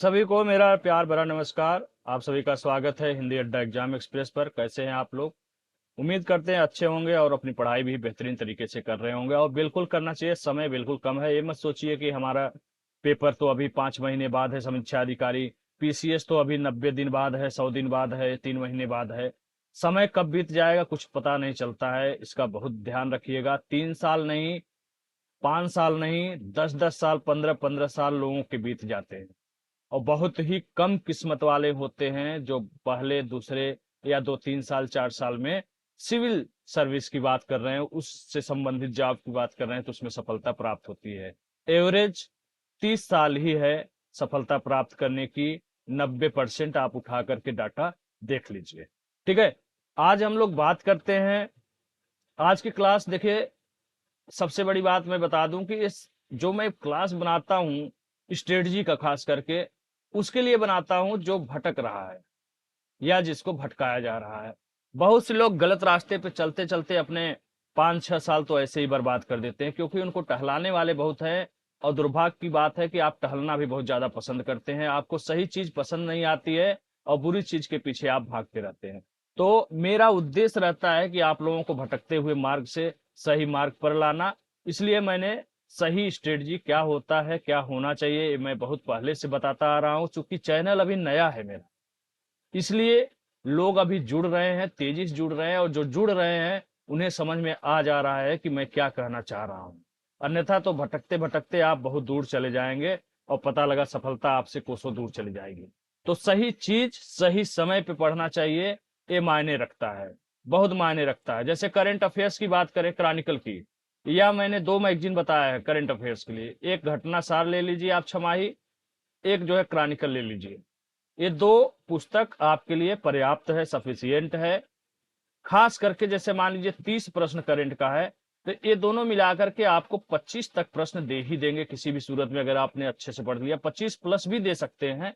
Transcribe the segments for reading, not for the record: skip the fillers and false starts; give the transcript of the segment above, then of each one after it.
सभी को मेरा प्यार भरा नमस्कार। आप सभी का स्वागत है हिंदी अड्डा एग्जाम एक्सप्रेस पर। कैसे हैं आप लोग? उम्मीद करते हैं अच्छे होंगे और अपनी पढ़ाई भी बेहतरीन तरीके से कर रहे होंगे, और बिल्कुल करना चाहिए। समय बिल्कुल कम है। ये मत सोचिए कि हमारा पेपर तो अभी 5 महीने बाद है, समीक्षा अधिकारी पीसीएस तो अभी 90 दिन बाद है, 100 दिन बाद है, 3 महीने बाद है। समय कब बीत जाएगा कुछ पता नहीं चलता है, इसका बहुत ध्यान रखिएगा। 3 साल नहीं, 5 साल नहीं, 10-10 साल, 15-15 साल लोगों के बीत जाते हैं, और बहुत ही कम किस्मत वाले होते हैं जो पहले दूसरे या 2-3 साल 4 साल में सिविल सर्विस की बात कर रहे हैं, उससे संबंधित जॉब की बात कर रहे हैं, तो उसमें सफलता प्राप्त होती है। एवरेज 30 साल ही है सफलता प्राप्त करने की। 90% आप उठा करके डाटा देख लीजिए। ठीक है, आज हम लोग बात करते हैं। आज की क्लास देखिए, सबसे बड़ी बात मैं बता दूं कि इस जो मैं क्लास बनाता हूं स्ट्रेटजी का, खास करके उसके लिए बनाता हूं जो भटक रहा है या जिसको भटकाया जा रहा है। बहुत से लोग गलत रास्ते पे चलते चलते अपने 5-6 साल तो ऐसे ही बर्बाद कर देते हैं, क्योंकि उनको टहलाने वाले बहुत हैं। और दुर्भाग्य की बात है कि आप टहलना भी बहुत ज्यादा पसंद करते हैं, आपको सही चीज पसंद नहीं आती है और बुरी चीज के पीछे आप भागते रहते हैं। तो मेरा उद्देश्य रहता है कि आप लोगों को भटकते हुए मार्ग से सही मार्ग पर लाना। इसलिए मैंने सही स्ट्रेटजी क्या होता है, क्या होना चाहिए, ये मैं बहुत पहले से बताता आ रहा हूं। चूंकि चैनल अभी नया है मेरा, इसलिए लोग अभी जुड़ रहे हैं, तेजी से जुड़ रहे हैं, और जो जुड़ रहे हैं उन्हें समझ में आ जा रहा है कि मैं क्या कहना चाह रहा हूं। अन्यथा तो भटकते भटकते आप बहुत दूर चले जाएंगे और पता लगा सफलता आपसे कोसों दूर चली जाएगी। तो सही चीज सही समय पे पढ़ना चाहिए, ये मायने रखता है, बहुत मायने रखता है। जैसे करंट अफेयर्स की बात करें, क्रॉनिकल की, या मैंने 2 मैगजीन बताया है करंट अफेयर्स के लिए। एक घटना सार ले लीजिए आप छमाही, एक जो है क्रॉनिकल ले लीजिए। ये दो पुस्तक आपके लिए पर्याप्त है, सफिशियंट है। खास करके जैसे मान लीजिए 30 प्रश्न करंट का है, तो ये दोनों मिलाकर के आपको 25 तक प्रश्न दे ही देंगे किसी भी सूरत में, अगर आपने अच्छे से पढ़ लिया। 25 प्लस भी दे सकते हैं।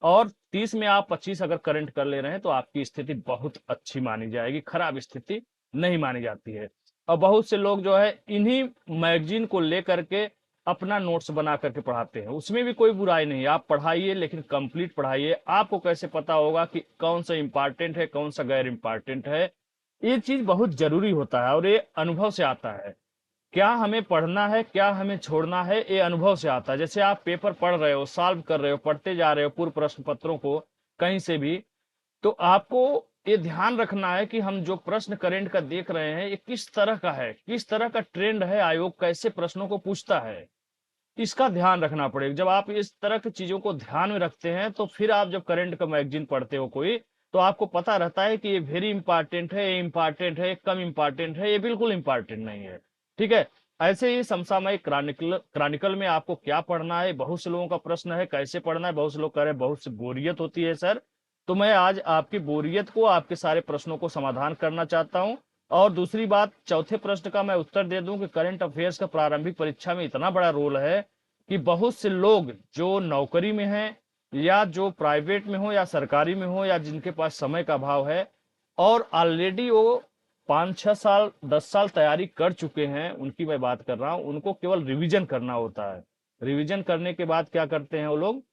और 30 में आप 25 अगर करंट कर ले रहे हैं तो आपकी स्थिति बहुत अच्छी मानी जाएगी, खराब स्थिति नहीं मानी जाती है। और बहुत से लोग जो है इन्हीं मैगजीन को लेकर के अपना नोट्स बना करके पढ़ाते हैं, उसमें भी कोई बुराई नहीं। आप पढ़ाइए लेकिन कंप्लीट पढ़ाइए। आपको कैसे पता होगा कि कौन सा इंपॉर्टेंट है, कौन सा गैर इंपॉर्टेंट है? ये चीज बहुत जरूरी होता है, और ये अनुभव से आता है। क्या हमें पढ़ना है, क्या हमें छोड़ना है, ये अनुभव से आता है। जैसे आप पेपर पढ़ रहे हो, सॉल्व कर रहे हो, पढ़ते जा रहे हो पूर्व प्रश्न पत्रों को कहीं से भी, तो आपको ये ध्यान रखना है कि हम जो प्रश्न करेंट का देख रहे हैं ये किस तरह का है, किस तरह का ट्रेंड है, आयोग कैसे प्रश्नों को पूछता है, इसका ध्यान रखना पड़ेगा। जब आप इस तरह की चीजों को ध्यान में रखते हैं तो फिर आप जब करंट का मैगजीन पढ़ते हो कोई, तो आपको पता रहता है कि ये वेरी इंपॉर्टेंट है, ये इंपॉर्टेंट है, कम इंपॉर्टेंट है, ये बिल्कुल इंपॉर्टेंट नहीं है। ठीक है। ऐसे ही समसामयिक क्रॉनिकल क्रॉनिकल में आपको क्या पढ़ना है, बहुत से लोगों का प्रश्न है कैसे पढ़ना है। बहुत से लोग कह रहे हैं बहुत सी बोरियत होती है सर, तो मैं आज आपकी बोरियत को, आपके सारे प्रश्नों को समाधान करना चाहता हूं। और दूसरी बात, चौथे प्रश्न का मैं उत्तर दे दूं कि करंट अफेयर्स का प्रारंभिक परीक्षा में इतना बड़ा रोल है कि बहुत से लोग जो नौकरी में हैं, या जो प्राइवेट में हो या सरकारी में हो, या जिनके पास समय का अभाव है और ऑलरेडी वो 5-6 साल 10 साल तैयारी कर चुके हैं, उनकी मैं बात कर रहा हूं। उनको केवल रिवीजन करना होता है। रिवीजन करने के बाद क्या करते हैं वो लोग,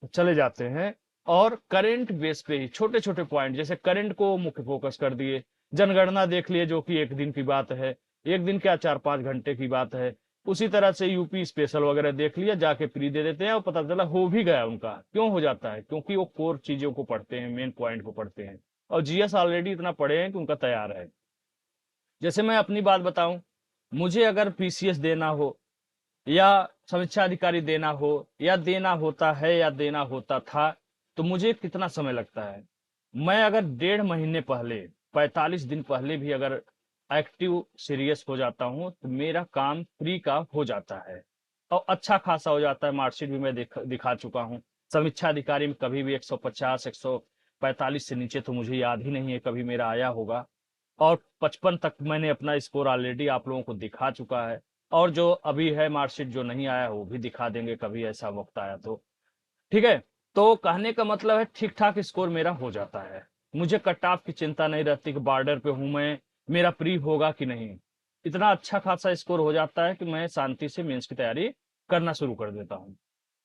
चले जाते हैं और करंट बेस पे ही छोटे छोटे पॉइंट, जैसे करंट को मुख्य फोकस कर दिए, जनगणना देख लिए जो कि एक दिन की बात है, एक दिन क्या 4-5 घंटे की बात है। उसी तरह से यूपी स्पेशल वगैरह देख लिया, जाके प्री दे देते हैं और पता चला हो भी गया उनका। क्यों हो जाता है? क्योंकि वो कोर चीजों को पढ़ते हैं, मेन पॉइंट को पढ़ते हैं, और जीएस ऑलरेडी इतना पढ़े हैं कि उनका तैयार है। जैसे मैं अपनी बात बताऊं, मुझे अगर पीसीएस देना हो या समीक्षा अधिकारी देना हो, या देना होता है या देना होता था, तो मुझे कितना समय लगता है। मैं अगर 1.5 महीने पहले, 45 दिन पहले भी अगर एक्टिव सीरियस हो जाता हूं तो मेरा काम फ्री का हो जाता है, और अच्छा खासा हो जाता है। मार्कशीट भी मैं दिखा चुका हूं। समीक्षा अधिकारी में कभी भी 150 145 से नीचे तो मुझे याद ही नहीं है कभी मेरा आया होगा। और 55 तक मैंने अपना स्कोर ऑलरेडी आप लोगों को दिखा चुका है। और जो अभी है मार्कशीट जो नहीं आया वो भी दिखा देंगे कभी ऐसा वक्त आया तो। ठीक है। तो कहने का मतलब है ठीक ठाक स्कोर मेरा हो जाता है। मुझे कट ऑफ की चिंता नहीं रहती कि बॉर्डर पे हूं मैं, मेरा प्री होगा कि नहीं। इतना अच्छा खासा स्कोर हो जाता है कि मैं शांति से मेंस की तैयारी करना शुरू कर देता हूं।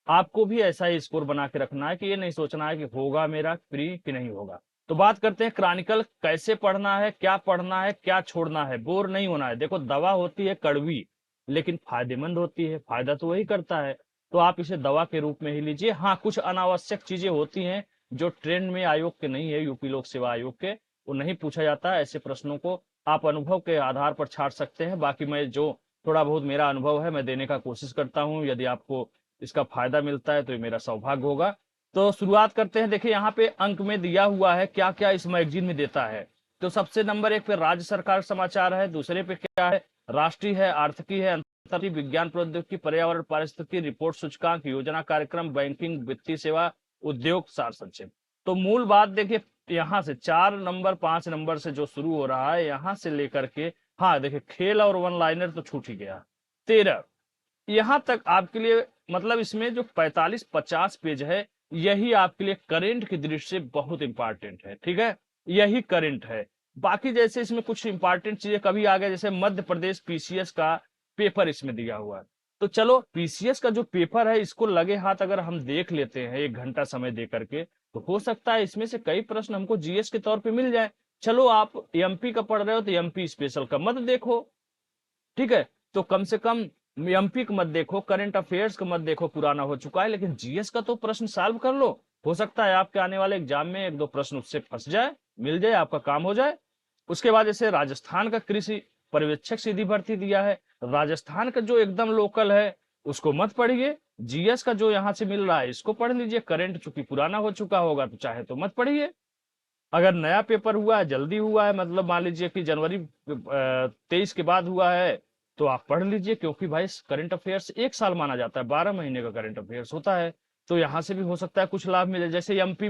आपको भी ऐसा ही स्कोर बना के रखना है कि ये नहीं सोचना है कि होगा मेरा फ्री कि नहीं होगा। तो बात करते हैं क्रॉनिकल कैसे पढ़ना है क्या छोड़ना है, बोर नहीं होना है। देखो दवा होती है कड़वी लेकिन फायदेमंद होती है, फायदा तो वही करता है, तो आप इसे दवा के रूप में ही लीजिए। हाँ, कुछ अनावश्यक चीजें होती हैं जो ट्रेंड में आयोग के नहीं है, यूपी लोक सेवा आयोग के, वो नहीं पूछा जाता है। ऐसे प्रश्नों को आप अनुभव के आधार पर छाट सकते हैं। बाकी मैं जो थोड़ा बहुत मेरा अनुभव है मैं देने का कोशिश करता हूँ, यदि आपको इसका फायदा मिलता है तो ये मेरा सौभाग्य होगा। तो शुरुआत करते हैं। देखिए यहाँ पे अंक में दिया हुआ है क्या क्या इस मैगजीन में देता है। तो सबसे नंबर 1 पे राज्य सरकार समाचार है, दूसरे पे क्या है, राष्ट्रीय है, आर्थिकी है, अंतर्राष्ट्रीय विज्ञान प्रौद्योगिकी, पर्यावरण पारिस्थितिकी, रिपोर्ट सूचकांक, योजना कार्यक्रम, बैंकिंग, वित्तीय सेवा, उद्योग, सार संक्षेप। तो मूल बात देखिए यहाँ से 4 नंबर 5 नंबर से जो शुरू हो रहा है यहाँ से लेकर के, हाँ देखिए खेल और वन लाइनर तो छूट ही गया, 13 यहां तक आपके लिए, मतलब इसमें जो 45-50 पेज है यही आपके लिए करंट की दृष्टि से बहुत इंपॉर्टेंट है। ठीक है, यही करंट है। बाकी जैसे इसमें कुछ इंपॉर्टेंट चीजें कभी आ गए, जैसे मध्य प्रदेश पीसीएस का पेपर इसमें दिया हुआ है। तो चलो पीसीएस का जो पेपर है इसको लगे हाथ अगर हम देख लेते हैं 1 घंटा समय दे करके, तो हो सकता है इसमें से कई प्रश्न हमको जीएस के तौर पे मिल जाए। चलो आप एमपी का पढ़ रहे हो तो एमपी स्पेशल का मत देखो, ठीक है, तो कम से कम एमपी का मत देखो, करंट अफेयर्स का मत देखो, पुराना हो चुका है, लेकिन जीएस का तो प्रश्न सॉल्व कर लो। हो सकता है आपके आने वाले एग्जाम में 1-2 प्रश्न उससे फंस जाए, मिल जाए, आपका काम हो जाए। उसके बाद जैसे राजस्थान का कृषि पर्यवेक्षक सीधी भर्ती दिया है, राजस्थान का जो एकदम लोकल है उसको मत पढ़िए, जीएस का जो यहाँ से मिल रहा है इसको पढ़ लीजिए। करंट चूंकि पुराना हो चुका होगा तो चाहे तो मत पढ़िए। अगर नया पेपर हुआ है, जल्दी हुआ है, मतलब मान लीजिए कि जनवरी 23 के बाद हुआ है, तो आप पढ़ लीजिए, क्योंकि भाई करंट अफेयर्स 1 साल माना जाता है, 12 महीने का करंट अफेयर्स होता है। तो यहाँ से भी हो सकता है कुछ लाभ मिले। जैसे एमपी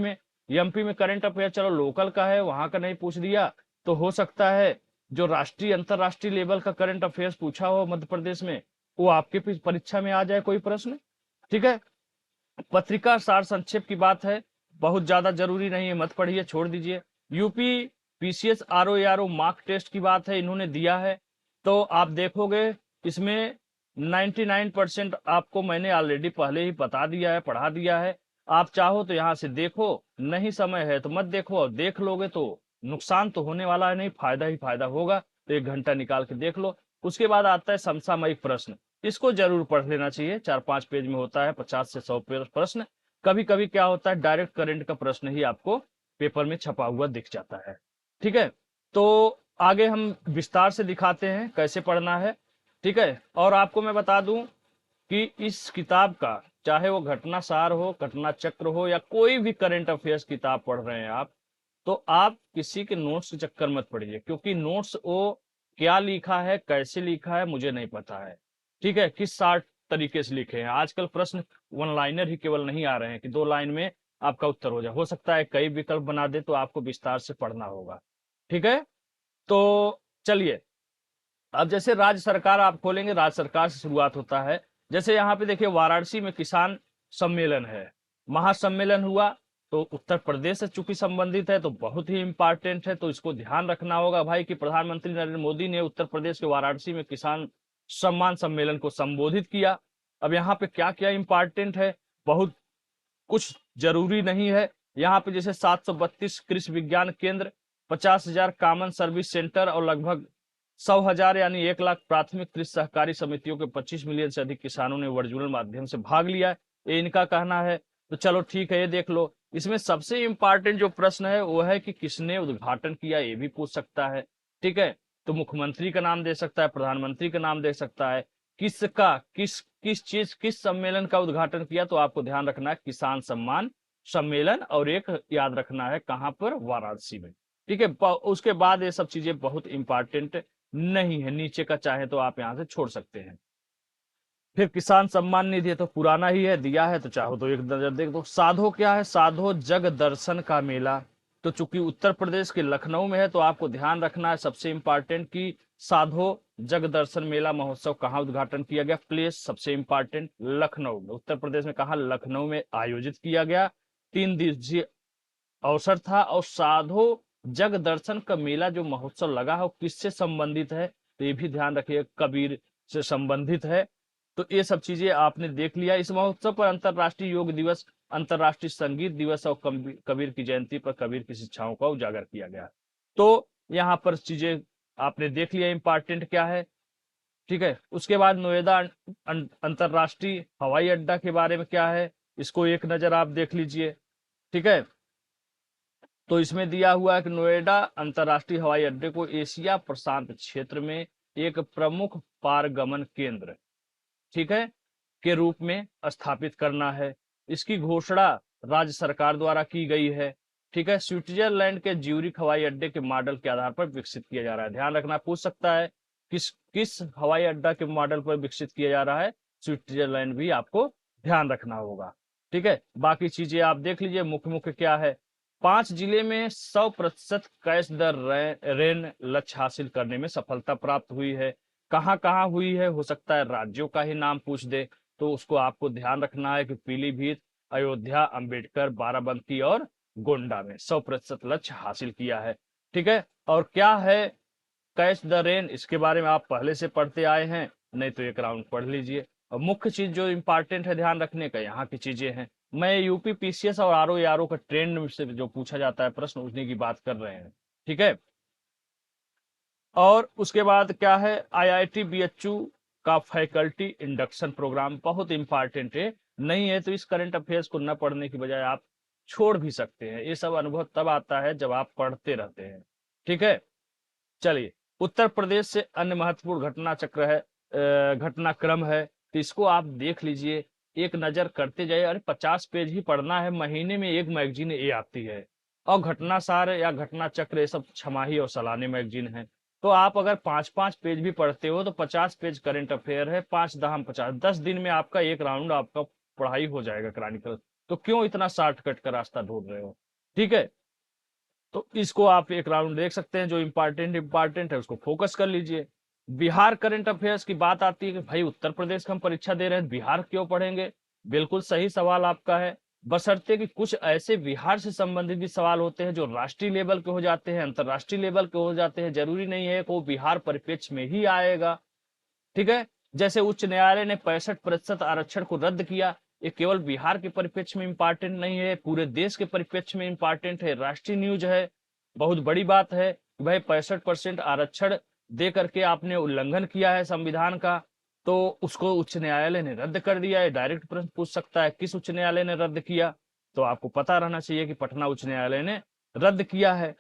में करंट अफेयर चलो लोकल का है, वहां का नहीं पूछ दिया, तो हो सकता है जो राष्ट्रीय अंतरराष्ट्रीय लेवल का करंट अफेयर्स पूछा हो मध्य प्रदेश में, वो आपके परीक्षा में आ जाए कोई प्रश्न। ठीक है, पत्रिका सार संक्षेप की बात है, बहुत ज्यादा जरूरी नहीं है, मत पढ़िए, छोड़ दीजिए। UP PCS RO mark test की बात है, इन्होंने दिया है, तो आप देखोगे इसमें 99% आपको मैंने ऑलरेडी पहले ही बता दिया है, पढ़ा दिया है। आप चाहो तो यहाँ से देखो, नहीं समय है तो मत देखो, और देख लोगे तो नुकसान तो होने वाला है नहीं, फायदा ही फायदा होगा। तो 1 घंटा निकाल के देख लो। उसके बाद आता है समसामयिक प्रश्न, इसको जरूर पढ़ लेना चाहिए, 4-5 पेज में होता है, 50 से 100 प्रश्न। कभी कभी क्या होता है डायरेक्ट करंट का प्रश्न ही आपको पेपर में छपा हुआ दिख जाता है। ठीक है, तो आगे हम विस्तार से दिखाते हैं कैसे पढ़ना है। ठीक है, और आपको मैं बता दूं कि इस किताब का चाहे वो घटना सार हो, घटना चक्र हो, या कोई भी करंट अफेयर्स किताब पढ़ रहे हैं आप, तो आप किसी के नोट्स के चक्कर मत पड़िए, क्योंकि नोट्स वो क्या लिखा है कैसे लिखा है मुझे नहीं पता है। ठीक है, किस सार तरीके से लिखे हैं। आजकल प्रश्न वन लाइनर ही केवल नहीं आ रहे हैं कि 2 लाइन में आपका उत्तर हो जाए, हो सकता है कई विकल्प बना दे, तो आपको विस्तार से पढ़ना होगा। ठीक है, तो चलिए, अब जैसे राज्य सरकार आप खोलेंगे, राज्य सरकार से शुरुआत होता है। जैसे यहाँ पे देखिए वाराणसी में किसान सम्मेलन है, महासम्मेलन हुआ, तो उत्तर प्रदेश से चूंकि संबंधित है तो बहुत ही इंपॉर्टेंट है, तो इसको ध्यान रखना होगा भाई कि प्रधानमंत्री नरेंद्र मोदी ने उत्तर प्रदेश के वाराणसी में किसान सम्मान सम्मेलन को संबोधित किया। अब यहाँ पे क्या क्या इंपॉर्टेंट है, बहुत कुछ जरूरी नहीं है। यहाँ पे जैसे 732 कृषि विज्ञान केंद्र, 50,000 कॉमन सर्विस सेंटर, और लगभग 100,000 यानी 1 लाख प्राथमिक कृषि सहकारी समितियों के 25 मिलियन से अधिक किसानों ने वर्चुअल माध्यम से भाग लिया है, ये इनका कहना है। तो चलो ठीक है, ये देख लो। इसमें सबसे इंपॉर्टेंट जो प्रश्न है वो है कि किसने उद्घाटन किया, ये भी पूछ सकता है। ठीक है, तो मुख्यमंत्री का नाम दे सकता है, प्रधानमंत्री का नाम दे सकता है, किसका किस चीज किस सम्मेलन का उद्घाटन किया, तो आपको ध्यान रखना है किसान सम्मान सम्मेलन, और एक याद रखना है कहां पर, वाराणसी में। ठीक है, उसके बाद ये सब चीजें बहुत इंपॉर्टेंट नहीं है, नीचे का चाहे तो आप यहां से छोड़ सकते हैं। फिर किसान सम्मान निधि तो पुराना ही है, दिया है, तो चाहो तो एक नजर देख दो। साधो क्या है, साधो जग दर्शन का मेला, तो चूंकि उत्तर प्रदेश के लखनऊ में है तो आपको ध्यान रखना है सबसे इंपॉर्टेंट कि साधो जग दर्शन मेला महोत्सव कहाँ उद्घाटन किया गया, प्लेस सबसे इंपॉर्टेंट लखनऊ में, उत्तर प्रदेश में कहा, लखनऊ में आयोजित किया गया। 3 दिवसीय अवसर था। और साधो जग दर्शन का मेला जो महोत्सव लगा है वो किससे संबंधित है, तो ये भी ध्यान रखिए, कबीर से संबंधित है। तो ये सब चीजें आपने देख लिया। इस महोत्सव पर अंतर्राष्ट्रीय योग दिवस, अंतर्राष्ट्रीय संगीत दिवस और कबीर की जयंती पर कबीर की शिक्षाओं का उजागर किया गया। तो यहाँ पर चीजें आपने देख लिया इंपॉर्टेंट क्या है। ठीक है, उसके बाद नोएडा अंतर्राष्ट्रीय हवाई अड्डा के बारे में क्या है, इसको एक नजर आप देख लीजिए। ठीक है, तो इसमें दिया हुआ है कि नोएडा अंतर्राष्ट्रीय हवाई अड्डे को एशिया प्रशांत क्षेत्र में एक प्रमुख पारगमन केंद्र, ठीक है, के रूप में स्थापित करना है। इसकी घोषणा राज्य सरकार द्वारा की गई है। ठीक है, स्विट्जरलैंड के ज्यूरिख हवाई अड्डे के मॉडल के आधार पर विकसित किया जा रहा है। ध्यान रखना, पूछ सकता है किस किस हवाई अड्डा के मॉडल पर विकसित किया जा रहा है, स्विट्जरलैंड भी आपको ध्यान रखना होगा। ठीक है, बाकी चीजें आप देख लीजिए, मुख्य मुख्य क्या है। 5 जिले में 100% कैच द रेन लक्ष्य हासिल करने में सफलता प्राप्त हुई है। कहाँ कहाँ हुई है, हो सकता है राज्यों का ही नाम पूछ दे, तो उसको आपको ध्यान रखना है कि पीलीभीत, अयोध्या, अंबेडकर, बाराबंकी और गोंडा में 100% लक्ष्य हासिल किया है। ठीक है, और क्या है कैच द रेन, इसके बारे में आप पहले से पढ़ते आए हैं, नहीं तो एक राउंड पढ़ लीजिए। और मुख्य चीज जो इंपॉर्टेंट है ध्यान रखने का, यहाँ की चीजें हैं। मैं यूपी पीसीएस और आरओ का ट्रेंड से जो पूछा जाता है प्रश्न, उसी की बात कर रहे हैं। ठीक है, और उसके बाद क्या है, आईआईटी बीएचयू का फैकल्टी इंडक्शन प्रोग्राम बहुत इंपॉर्टेंट है। नहीं है तो इस करंट अफेयर्स को न पढ़ने की बजाय आप छोड़ भी सकते हैं। ये सब अनुभव तब आता है जब आप पढ़ते रहते हैं। ठीक है, चलिए, उत्तर प्रदेश से अन्य महत्वपूर्ण घटना चक्र है, घटनाक्रम है, तो इसको आप देख लीजिए, एक नजर करते जाइए। अरे 50 पेज ही पढ़ना है, महीने में एक मैगजीन ये आती है, और घटना सार या घटना चक्र ये सब छमाही और सालानी मैगजीन है। तो आप अगर 5-5 पेज भी पढ़ते हो तो 50 पेज करंट अफेयर है, 5 दहम 50, 10 दिन में आपका एक राउंड आपका पढ़ाई हो जाएगा क्रॉनिकल। तो क्यों इतना शॉर्टकट का रास्ता ढूंढ रहे हो। ठीक है, तो इसको आप एक राउंड देख सकते हैं, जो इंपॉर्टेंट है उसको फोकस कर लीजिए। बिहार करंट अफेयर्स की बात आती है कि भाई उत्तर प्रदेश का हम परीक्षा दे रहे हैं, बिहार क्यों पढ़ेंगे। बिल्कुल सही सवाल आपका है, बशर्ते कि कुछ ऐसे बिहार से संबंधित भी सवाल होते हैं जो राष्ट्रीय लेवल के हो जाते हैं, अंतरराष्ट्रीय लेवल के हो जाते हैं। जरूरी नहीं है कि वो बिहार परिप्रेक्ष्य में ही आएगा। ठीक है, जैसे उच्च न्यायालय ने 65% आरक्षण को रद्द किया, ये केवल बिहार के परिप्रेक्ष्य में इंपॉर्टेंट नहीं है, पूरे देश के परिप्रेक्ष्य में इंपॉर्टेंट है, राष्ट्रीय न्यूज है। बहुत बड़ी बात है कि भाई 65% आरक्षण दे करके आपने उल्लंघन किया है संविधान का, तो उसको उच्च न्यायालय ने रद्द कर दिया है। डायरेक्ट प्रश्न पूछ सकता है किस उच्च न्यायालय ने रद्द किया, तो आपको पता रहना चाहिए कि पटना उच्च न्यायालय ने रद्द किया है।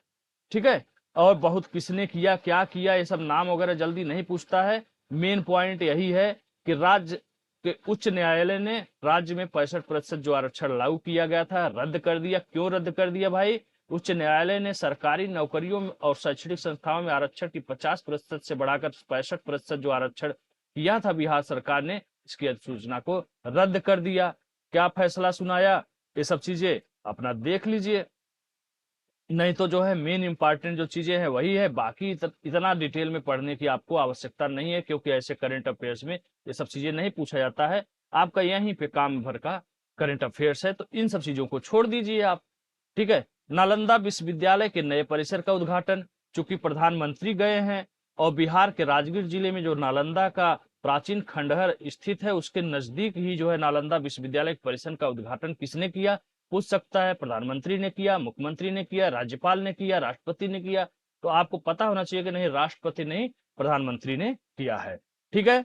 ठीक है, और बहुत किसने किया, क्या किया, ये सब नाम वगैरह जल्दी नहीं पूछता है। मेन पॉइंट यही है कि राज्य के उच्च न्यायालय ने राज्य में 65% जो आरक्षण लागू किया गया था रद्द कर दिया। क्यों रद्द कर दिया भाई, उच्च न्यायालय ने सरकारी नौकरियों में और शैक्षणिक संस्थाओं में आरक्षण की 50% से बढ़ाकर 65% जो आरक्षण किया था बिहार सरकार ने, इसकी अधिसूचना को रद्द कर दिया। क्या फैसला सुनाया, ये सब चीजें अपना देख लीजिए, नहीं तो जो है मेन इंपॉर्टेंट जो चीजें हैं वही है। बाकी इतना डिटेल में पढ़ने की आपको आवश्यकता नहीं है, क्योंकि ऐसे करंट अफेयर्स में ये सब चीजें नहीं पूछा जाता है। आपका यहीं पे काम भर का करंट अफेयर्स है, तो इन सब चीजों को छोड़ दीजिए आप। ठीक है, नालंदा विश्वविद्यालय के नए परिसर का उद्घाटन, चूंकि प्रधानमंत्री गए हैं, और बिहार के राजगीर जिले में जो नालंदा का प्राचीन खंडहर स्थित है उसके नजदीक ही जो है नालंदा विश्वविद्यालय के परिसर का उद्घाटन किसने किया, पूछ सकता है। प्रधानमंत्री ने किया, मुख्यमंत्री ने किया, राज्यपाल ने किया, राष्ट्रपति ने किया। तो आपको पता होना चाहिए कि नहीं, राष्ट्रपति नहीं, प्रधानमंत्री ने किया है। ठीक है,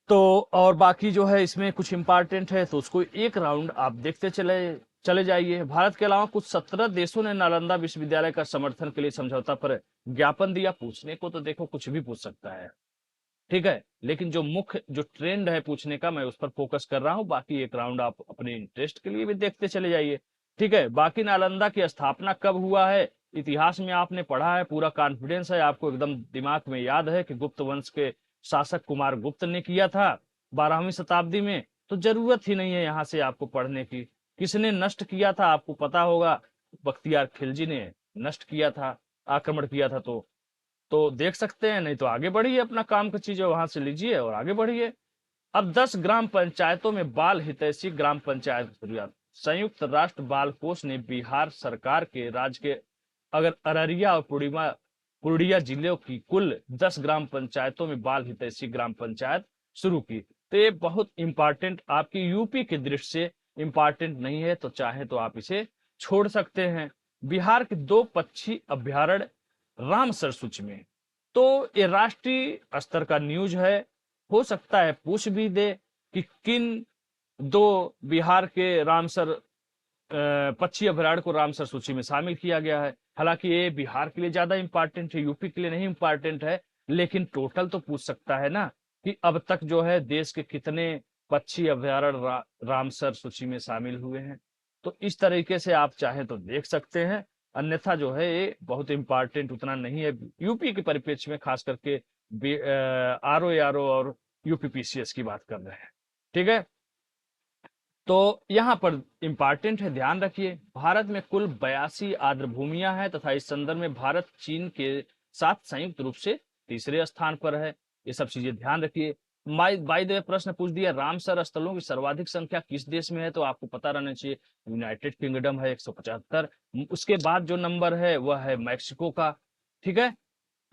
तो और बाकी जो है इसमें कुछ इंपॉर्टेंट है तो उसको एक राउंड आप देखते चले चले जाइए। भारत के अलावा कुछ 17 देशों ने नालंदा विश्वविद्यालय का समर्थन के लिए समझौता पर ज्ञापन दिया। पूछने को तो देखो कुछ भी पूछ सकता है। ठीक है, लेकिन जो मुख्य जो ट्रेंड है पूछने का, मैं उस पर फोकस कर रहा हूं। बाकी एक राउंड आप अपने इंटरेस्ट के लिए भी देखते चले जाइए। ठीक है, बाकी नालंदा की स्थापना कब हुआ है, इतिहास में आपने पढ़ा है, पूरा कॉन्फिडेंस है आपको, एकदम दिमाग में याद है कि गुप्त वंश के शासक कुमार गुप्त ने किया था 12वीं शताब्दी में। तो जरूरत ही नहीं है यहाँ से आपको पढ़ने की। किसने नष्ट किया था आपको पता होगा, बख्तियार खिलजी ने नष्ट किया था, आक्रमण किया था। तो देख सकते हैं, नहीं तो आगे बढ़िए, अपना काम की चीजें वहां से लीजिए और आगे बढ़िए। अब 10 ग्राम पंचायतों में बाल हितैषी ग्राम पंचायत शुरुआत। संयुक्त राष्ट्र बाल कोष ने बिहार सरकार के राज्य के अगर अररिया और पूर्णिया जिलों की कुल 10 ग्राम पंचायतों में बाल हितैषी ग्राम पंचायत शुरू की। तो ये बहुत इंपॉर्टेंट आपकी यूपी की दृष्टि से इंपॉर्टेंट नहीं है, तो चाहे तो आप इसे छोड़ सकते हैं। बिहार के 2 पक्षी अभ्यारण्य रामसर सूची में, तो ये राष्ट्रीय स्तर का न्यूज है, हो सकता है पूछ भी दे कि किन 2 बिहार के रामसर पक्षी अभयारण्य को रामसर सूची में शामिल किया गया है। हालांकि ये बिहार के लिए ज्यादा इंपॉर्टेंट है, यूपी के लिए नहीं इंपॉर्टेंट है, लेकिन टोटल तो पूछ सकता है ना कि अब तक जो है देश के कितने पक्षी अभयारण्य रामसर सूची में शामिल हुए हैं। तो इस तरीके से आप चाहे तो देख सकते हैं, अन्यथा जो है ये बहुत इंपॉर्टेंट उतना नहीं है यूपी के परिप्रेक्ष्य में, खास करके आरओ और यूपीपीसीएस की बात कर रहे हैं। ठीक है, तो यहां पर इंपॉर्टेंट है, ध्यान रखिए, भारत में कुल 82 आर्द्र भूमियां हैं तथा इस संदर्भ में भारत चीन के साथ संयुक्त रूप से तीसरे स्थान पर है। ये सब चीजें ध्यान रखिए। बाय द वे प्रश्न पूछ दिया, रामसर स्थलों की सर्वाधिक संख्या किस देश में है, तो आपको पता रहना चाहिए यूनाइटेड किंगडम है 175। उसके बाद जो नंबर है वह है मैक्सिको का। ठीक है,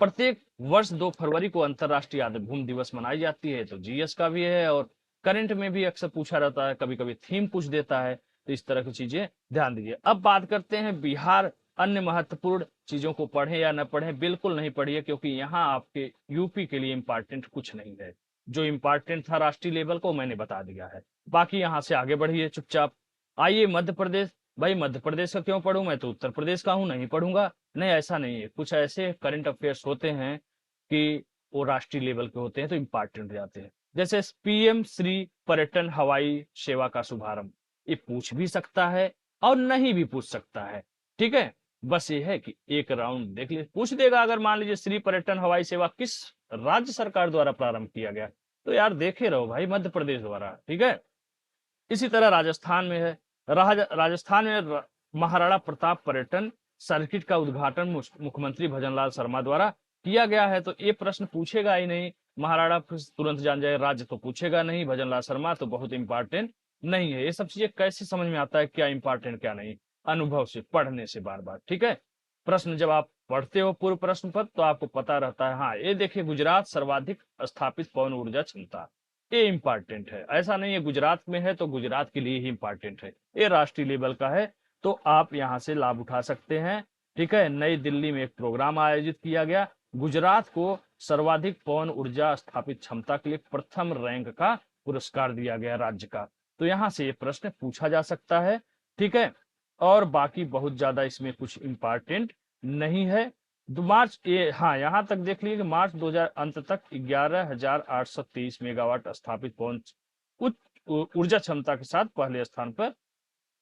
प्रत्येक वर्ष 2 फरवरी को अंतरराष्ट्रीय आर्द्र भूमि दिवस मनाई जाती है, तो जीएस का भी है और करंट में भी अक्सर पूछा रहता है, कभी कभी थीम पूछ देता है, तो इस तरह की चीजें ध्यान दीजिए। अब बात करते हैं बिहार, अन्य महत्वपूर्ण चीजों को पढ़ें या न पढ़ें, बिल्कुल नहीं पढ़िए, क्योंकि यहाँ आपके यूपी के लिए इंपॉर्टेंट कुछ नहीं है। जो इंपॉर्टेंट था राष्ट्रीय लेवल को मैंने बता दिया है, बाकी यहाँ से आगे बढ़िए चुपचाप। आइए मध्य प्रदेश, भाई मध्य प्रदेश का क्यों पढ़ूं, मैं तो उत्तर प्रदेश का हूं, नहीं पढ़ूंगा। नहीं, ऐसा नहीं है, कुछ ऐसे करंट अफेयर्स होते हैं कि वो राष्ट्रीय लेवल के होते हैं तो इंपॉर्टेंट हो जाते हैं। जैसे पीएम श्री पर्यटन हवाई सेवा का शुभारंभ, ये पूछ भी सकता है और नहीं भी पूछ सकता है। ठीक है, बस ये है कि एक राउंड देख लीजिए, पूछ देगा अगर मान लीजिए श्री पर्यटन हवाई सेवा किस राज्य सरकार द्वारा प्रारंभ किया गया, तो यार देखे रहो भाई मध्य प्रदेश द्वारा। ठीक है, इसी तरह राजस्थान में है, राजस्थान में महाराणा प्रताप पर्यटन सर्किट का उद्घाटन मुख्यमंत्री भजनलाल शर्मा द्वारा किया गया है, तो ये प्रश्न पूछेगा ही नहीं। महाराणा तुरंत जान जाए, राज्य तो पूछेगा नहीं, भजनलाल शर्मा तो बहुत इंपॉर्टेंट नहीं है। ये सब चीजें कैसे समझ में आता है क्या इंपॉर्टेंट क्या नहीं, अनुभव से, पढ़ने से बार बार। ठीक है, प्रश्न जब आप पढ़ते हो पूर्व प्रश्न पत्र तो आपको पता रहता है। हाँ, ये देखिए, गुजरात सर्वाधिक स्थापित पवन ऊर्जा क्षमता, ये इंपॉर्टेंट है, ऐसा नहीं है गुजरात में है तो गुजरात के लिए ही इंपॉर्टेंट है, ये राष्ट्रीय लेवल का है, तो आप यहां से लाभ उठा सकते हैं। ठीक है, नई दिल्ली में एक प्रोग्राम आयोजित किया गया, गुजरात को सर्वाधिक पवन ऊर्जा स्थापित क्षमता के लिए प्रथम रैंक का पुरस्कार दिया गया राज्य का, तो यहां से ये प्रश्न पूछा जा सकता है। ठीक है, और बाकी बहुत ज्यादा इसमें कुछ इंपॉर्टेंट नहीं है। मार्च ये, हाँ यहाँ तक देख लीजिए कि मार्च 2000 अंत तक 11,823 मेगावाट स्थापित पवन उच्च ऊर्जा क्षमता के साथ पहले स्थान पर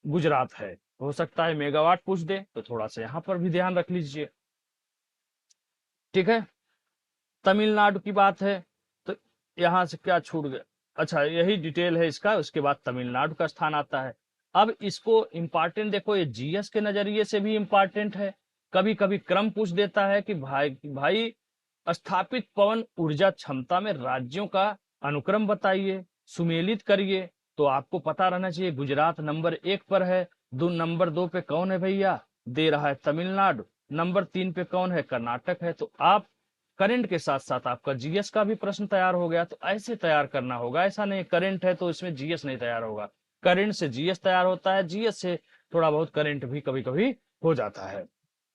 गुजरात है। हो सकता है मेगावाट पूछ दे, तो थोड़ा सा यहाँ पर भी ध्यान रख लीजिए। ठीक है, तमिलनाडु की बात है तो यहाँ से क्या छूट गया, अच्छा यही डिटेल है इसका, उसके बाद तमिलनाडु का स्थान आता है। अब इसको इंपॉर्टेंट देखो, ये जीएस के नजरिए से भी इंपॉर्टेंट है, कभी कभी क्रम पूछ देता है कि भाई स्थापित पवन ऊर्जा क्षमता में राज्यों का अनुक्रम बताइए, सुमेलित करिए, तो आपको पता रहना चाहिए गुजरात नंबर 1 पर है, नंबर 2 पे कौन है भैया, दे रहा है तमिलनाडु, नंबर 3 पे कौन है, कर्नाटक है। तो आप करंट के साथ साथ आपका जीएस का भी प्रश्न तैयार हो गया, तो ऐसे तैयार करना होगा, ऐसा नहीं करंट है तो इसमें जीएस नहीं तैयार होगा, करंट से जीएस तैयार होता है, जीएस से थोड़ा बहुत करंट भी कभी कभी हो जाता है।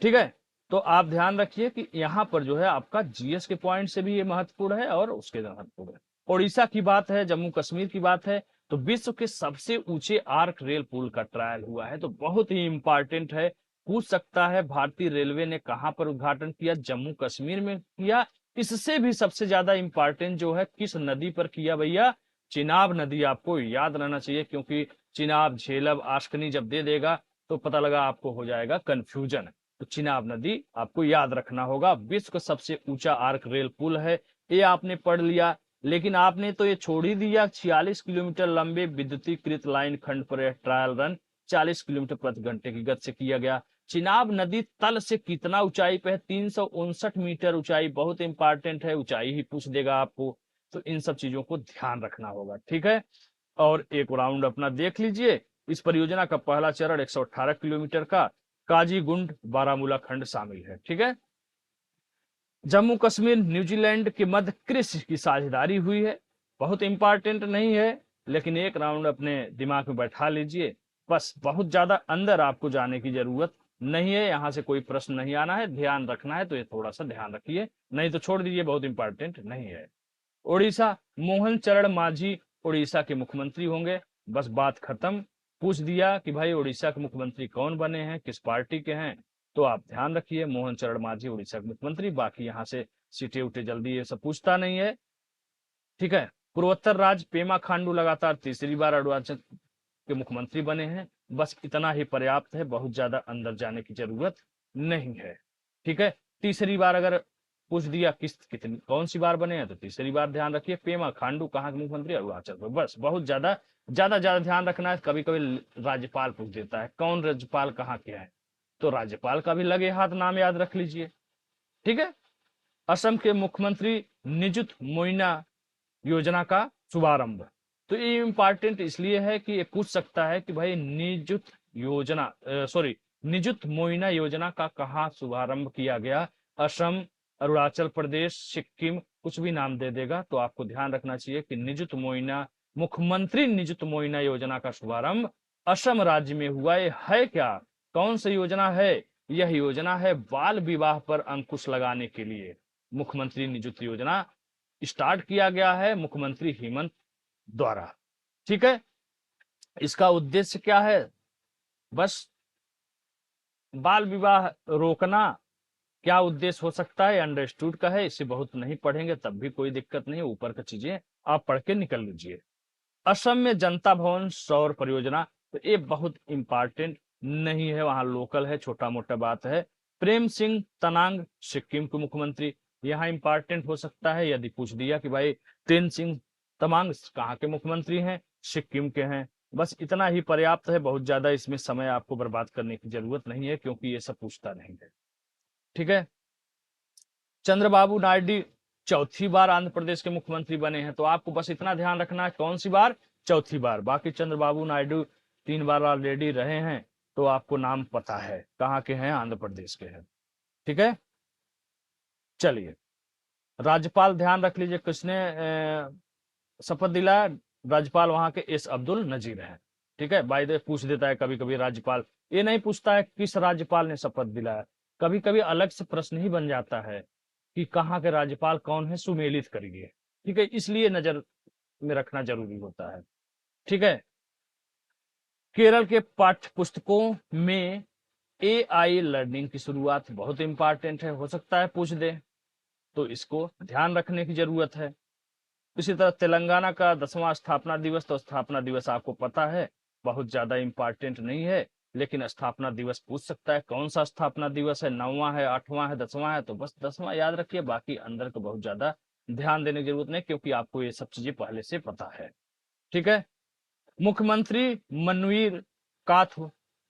ठीक है, तो आप ध्यान रखिए कि यहाँ पर जो है आपका जीएस के पॉइंट से भी ये महत्वपूर्ण है और उसके महत्वपूर्ण है। उड़ीसा की बात है, जम्मू कश्मीर की बात है, तो विश्व के सबसे ऊंचे आर्क रेल पुल का ट्रायल हुआ है, तो बहुत ही इंपॉर्टेंट है, पूछ सकता है भारतीय रेलवे ने कहां पर उद्घाटन किया, जम्मू कश्मीर में किया। इससे भी सबसे ज्यादा इंपॉर्टेंट जो है किस नदी पर किया भैया, चिनाब नदी, आपको याद रहना चाहिए, क्योंकि चिनाब झेलम आशकनी जब दे देगा तो पता लगा आपको हो जाएगा कंफ्यूजन, तो चिनाब नदी आपको याद रखना होगा। विश्व का सबसे ऊंचा आर्क रेल पुल है, ये आपने पढ़ लिया, लेकिन आपने तो ये छोड़ ही दिया, 46 किलोमीटर लंबे विद्युतीकृत लाइन खंड पर ट्रायल रन 40 किलोमीटर प्रति घंटे की गति से किया गया। चिनाब नदी तल से कितना ऊंचाई पे है, 359 मीटर ऊंचाई, बहुत इंपॉर्टेंट है, ऊंचाई ही पूछ देगा आपको, तो इन सब चीजों को ध्यान रखना होगा। ठीक है, और एक राउंड अपना देख लीजिए, इस परियोजना का पहला चरण 118 किलोमीटर का काजीगुंड बारामूला खंड शामिल है। ठीक है, जम्मू कश्मीर न्यूजीलैंड के मध्य कृषि की साझेदारी हुई है, बहुत इंपॉर्टेंट नहीं है, लेकिन एक राउंड अपने दिमाग में बैठा लीजिए। बस बहुत ज्यादा अंदर आपको जाने की जरूरत नहीं है, यहाँ से कोई प्रश्न नहीं आना है, ध्यान रखना है तो ये थोड़ा सा ध्यान रखिए, नहीं तो छोड़ दीजिए, बहुत इंपॉर्टेंट नहीं है। उड़ीसा, मोहन चरण मांझी उड़ीसा के मुख्यमंत्री होंगे, बस बात खत्म। पूछ दिया कि भाई उड़ीसा के मुख्यमंत्री कौन बने हैं, किस पार्टी के हैं, तो आप ध्यान रखिए मोहन चरण मांझी उड़ीसा के मुख्यमंत्री। बाकी यहाँ से सीटें उठे जल्दी ये सब पूछता नहीं है, ठीक है। पूर्वोत्तर राज्य, पेमा खांडू लगातार तीसरी बार अरुणाचल के मुख्यमंत्री बने हैं, बस इतना ही पर्याप्त है, बहुत ज्यादा अंदर जाने की जरूरत नहीं है, ठीक है। तीसरी बार अगर पूछ दिया किस कितनी कौन सी बार बने हैं, तो तीसरी बार ध्यान रखिए। पेमा खांडू कहाँ के मुख्यमंत्री, अरुणाचल प्रदेश, बस बहुत ज्यादा ज्यादा ज्यादा ध्यान रखना है। कभी कभी राज्यपाल पूछ देता है कौन राज्यपाल कहाँ के हैं, तो राज्यपाल का भी लगे हाथ नाम याद रख लीजिए, ठीक है। असम के मुख्यमंत्री निजुत मोइना योजना का शुभारंभ, तो ये इंपॉर्टेंट इसलिए है कि ये पूछ सकता है कि भाई निजुत मोइना योजना का कहाँ शुभारंभ किया गया, असम, अरुणाचल प्रदेश, सिक्किम, कुछ भी नाम दे देगा, तो आपको ध्यान रखना चाहिए कि मुख्यमंत्री निजुत मोइना योजना का शुभारंभ असम राज्य में हुआ है क्या, कौन सी योजना है, यह योजना है बाल विवाह पर अंकुश लगाने के लिए मुख्यमंत्री निजुत योजना स्टार्ट किया गया है मुख्यमंत्री हेमंत द्वारा, ठीक है। इसका उद्देश्य क्या है, बस बाल विवाह रोकना, क्या उद्देश्य हो सकता है अंडरस्टूड का है, इसे बहुत नहीं पढ़ेंगे तब भी कोई दिक्कत नहीं, ऊपर की चीजें आप पढ़ के निकल लीजिए। असम में जनता भवन सौर परियोजना, तो ये बहुत इंपॉर्टेंट नहीं है, वहां लोकल है, छोटा मोटा बात है। प्रेम सिंह तनांग सिक्किम के मुख्यमंत्री, यहाँ इंपॉर्टेंट हो सकता है यदि पूछ दिया कि भाई प्रेम सिंह तमांग कहाँ के मुख्यमंत्री हैं, सिक्किम के हैं, बस इतना ही पर्याप्त है, बहुत ज्यादा इसमें समय आपको बर्बाद करने की जरूरत नहीं है, क्योंकि ये सब पूछता नहीं है, ठीक है। चंद्रबाबू नायडू चौथी बार आंध्र प्रदेश के मुख्यमंत्री बने हैं, तो आपको बस इतना ध्यान रखना है कौन सी बार, चौथी बार। बाकी चंद्रबाबू नायडू 3 बार ऑलरेडी रहे हैं, तो आपको नाम पता है कहाँ के हैं, आंध्र प्रदेश के हैं, ठीक है। चलिए, राज्यपाल ध्यान रख लीजिए किसने शपथ दिलाया, राज्यपाल वहां के एस अब्दुल नजीर हैं, ठीक है। बाय द वे पूछ देता है कभी कभी राज्यपाल, ये नहीं पूछता है किस राज्यपाल ने शपथ दिलाया, कभी कभी अलग से प्रश्न ही बन जाता है कि कहाँ के राज्यपाल कौन है, सुमेलित करिए, ठीक है, इसलिए नजर में रखना जरूरी होता है, ठीक है। केरल के पाठ्य पुस्तकों में AI लर्निंग की शुरुआत बहुत इंपॉर्टेंट है, हो सकता है पूछ दे, तो इसको ध्यान रखने की जरूरत है। इसी तरह तेलंगाना का 10वां स्थापना दिवस, तो स्थापना दिवस आपको पता है, बहुत ज्यादा इंपॉर्टेंट नहीं है, लेकिन स्थापना दिवस पूछ सकता है, कौन सा स्थापना दिवस है, 9वां है, 8वां है, 10वां है, तो बस 10वां याद रखिए, बाकी अंदर को बहुत ज्यादा ध्यान देने की जरूरत नहीं, क्योंकि आपको ये सब चीजें पहले से पता है, ठीक है। मुख्यमंत्री मनवीर काथ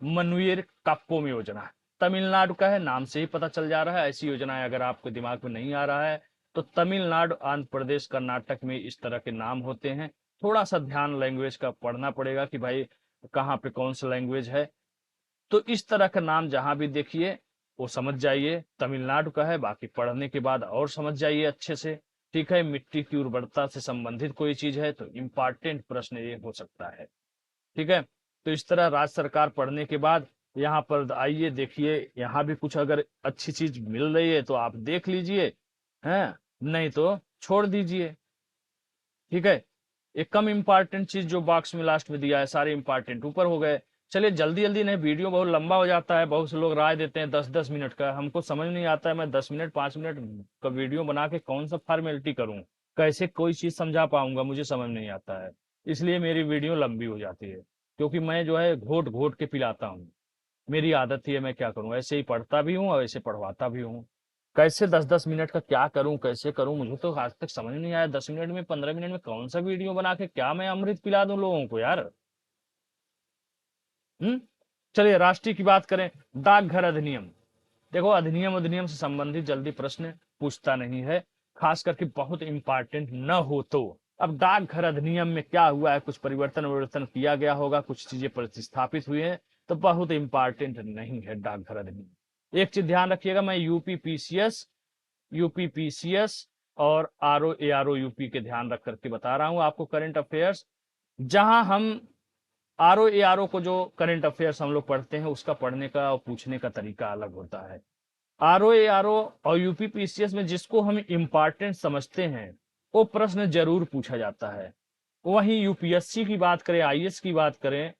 मनवीर काप्पोम योजना, तमिलनाडु का है, नाम से ही पता चल जा रहा है, ऐसी योजनाएं अगर आपको दिमाग में नहीं आ रहा है तो तमिलनाडु, आंध्र प्रदेश, कर्नाटक में इस तरह के नाम होते हैं, थोड़ा सा ध्यान लैंग्वेज का पढ़ना पड़ेगा कि भाई कहाँ पे कौन सा लैंग्वेज है, तो इस तरह का नाम जहां भी देखिए वो समझ जाइए तमिलनाडु का है, बाकी पढ़ने के बाद और समझ जाइए अच्छे से, ठीक है। मिट्टी की उर्वरता से संबंधित कोई चीज है तो इंपॉर्टेंट प्रश्न ये हो सकता है, ठीक है। तो इस तरह राज्य सरकार पढ़ने के बाद यहाँ पर आइए देखिए, यहाँ भी कुछ अगर अच्छी चीज मिल रही है तो आप देख लीजिए, हैं, नहीं तो छोड़ दीजिए, ठीक है। एक कम इंपॉर्टेंट चीज जो बॉक्स में लास्ट में दिया है, सारे इंपॉर्टेंट ऊपर हो गए। चलिए जल्दी जल्दी नहीं, वीडियो बहुत लंबा हो जाता है, बहुत से लोग राय देते हैं 10-10 मिनट का, हमको समझ नहीं आता है मैं 10 मिनट 5 मिनट का वीडियो बना के कौन सा फॉर्मेलिटी करूं, कैसे कोई चीज समझा पाऊंगा, मुझे समझ नहीं आता है, इसलिए मेरी वीडियो लंबी हो जाती है, क्योंकि मैं जो है घोट घोट के पिलाता हूँ, मेरी आदत ही है, मैं क्या करूं, ऐसे ही पढ़ता भी हूँ और ऐसे पढ़वाता भी हूँ, कैसे 10-10 मिनट का क्या करूं, कैसे करूं, मुझे तो आज तक समझ नहीं आया, 10 मिनट में 15 मिनट में कौन सा वीडियो बना के क्या मैं अमृत पिला दूं लोगों को यार। चलिए राष्ट्रीय की बात करें, डाकघर अधिनियम, देखो अधिनियम अधिनियम से संबंधित जल्दी प्रश्न पूछता नहीं है, खास करके बहुत इंपॉर्टेंट न हो तो। अब डाकघर अधिनियम में क्या हुआ है, कुछ परिवर्तन किया गया होगा, कुछ चीजें प्रतिस्थापित हुई हैं, तो बहुत इंपॉर्टेंट नहीं है डाकघर अधिनियम। एक चीज ध्यान रखिएगा, मैं यूपीपीसीएस और आरओ एआरओ यूपी के ध्यान रख करके बता रहा हूं आपको करंट अफेयर्स। जहां हम आरओ एआरओ को जो करंट अफेयर्स हम लोग पढ़ते हैं उसका पढ़ने का और पूछने का तरीका अलग होता है। आरओ एआरओ और यूपी पीसीएस में जिसको हम इम्पॉर्टेंट समझते हैं वो प्रश्न जरूर पूछा जाता है। वहीं यूपीएससी की बात करें, आईएएस की बात करें,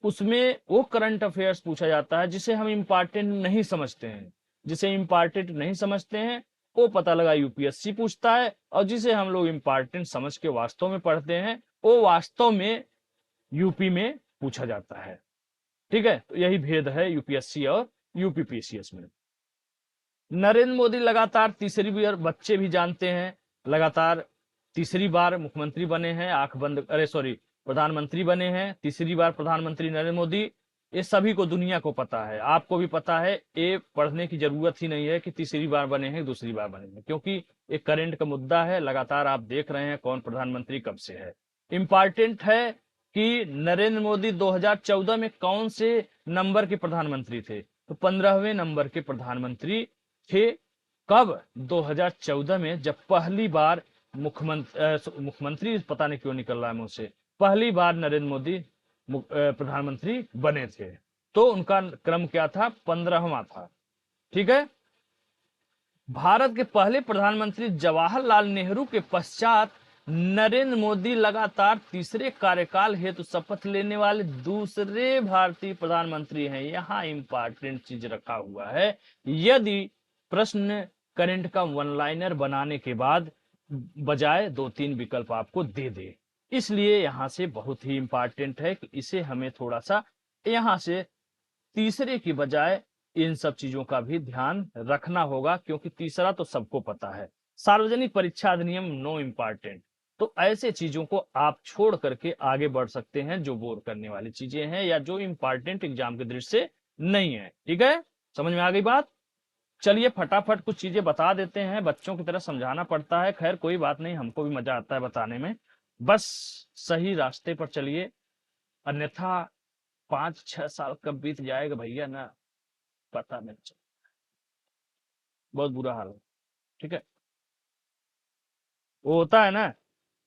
उसमें वो करंट अफेयर्स पूछा जाता है जिसे हम इम्पॉर्टेंट नहीं समझते हैं। जिसे इम्पॉर्टेंट नहीं समझते हैं वो पता लगा यूपीएससी पूछता है, और जिसे हम लोग इम्पॉर्टेंट समझ के वास्तव में पढ़ते हैं वो वास्तव में यूपी में पूछा जाता है। ठीक है, तो यही भेद है यूपीएससी और यूपी पीसीएस में। नरेंद्र मोदी लगातार तीसरी बार, बच्चे भी जानते हैं, लगातार तीसरी बार मुख्यमंत्री बने हैं, आंख बंद, अरे सॉरी, प्रधानमंत्री बने हैं, तीसरी बार प्रधानमंत्री नरेंद्र मोदी। ये सभी को, दुनिया को पता है, आपको भी पता है, ये पढ़ने की जरूरत ही नहीं है कि तीसरी बार बने हैं दूसरी बार बने हैं, क्योंकि एक करंट का मुद्दा है, लगातार आप देख रहे हैं कौन प्रधानमंत्री कब से है। इंपॉर्टेंट है कि नरेंद्र मोदी 2014 में कौन से नंबर के प्रधानमंत्री थे, तो 15वें नंबर के प्रधानमंत्री थे। कब? 2014 में, जब पहली बार मुख्यमंत्री पता नहीं क्यों निकल रहा है मुंह से, पहली बार नरेंद्र मोदी प्रधानमंत्री बने थे। तो उनका क्रम क्या था? 15वां था। ठीक है। भारत के पहले प्रधानमंत्री जवाहरलाल नेहरू के पश्चात नरेंद्र मोदी लगातार तीसरे कार्यकाल हेतु शपथ लेने वाले दूसरे भारतीय प्रधानमंत्री हैं। यहां इंपॉर्टेंट चीज रखा हुआ है। यदि प्रश्न करंट का वन लाइनर बनाने के बाद बजाय 2-3 विकल्प आपको दे दे, इसलिए यहां से बहुत ही इंपॉर्टेंट है कि इसे हमें थोड़ा सा यहां से तीसरे की बजाय इन सब चीजों का भी ध्यान रखना होगा, क्योंकि तीसरा तो सबको पता है, सार्वजनिक परीक्षा अधिनियम नो इम्पॉर्टेंट। तो ऐसे चीजों को आप छोड़ करके आगे बढ़ सकते हैं जो बोर करने वाली चीजें हैं या जो इम्पॉर्टेंट एग्जाम की दृष्टि से नहीं है। ठीक है, समझ में आ गई बात? चलिए फटाफट कुछ चीजें बता देते हैं, बच्चों की तरह समझाना पड़ता है, खैर कोई बात नहीं, हमको भी मजा आता है बताने में, बस सही रास्ते पर चलिए, अन्यथा 5-6 साल कब बीत जाएगा भैया ना पता नहीं चल, बहुत बुरा हाल है। ठीक है, वो होता है ना,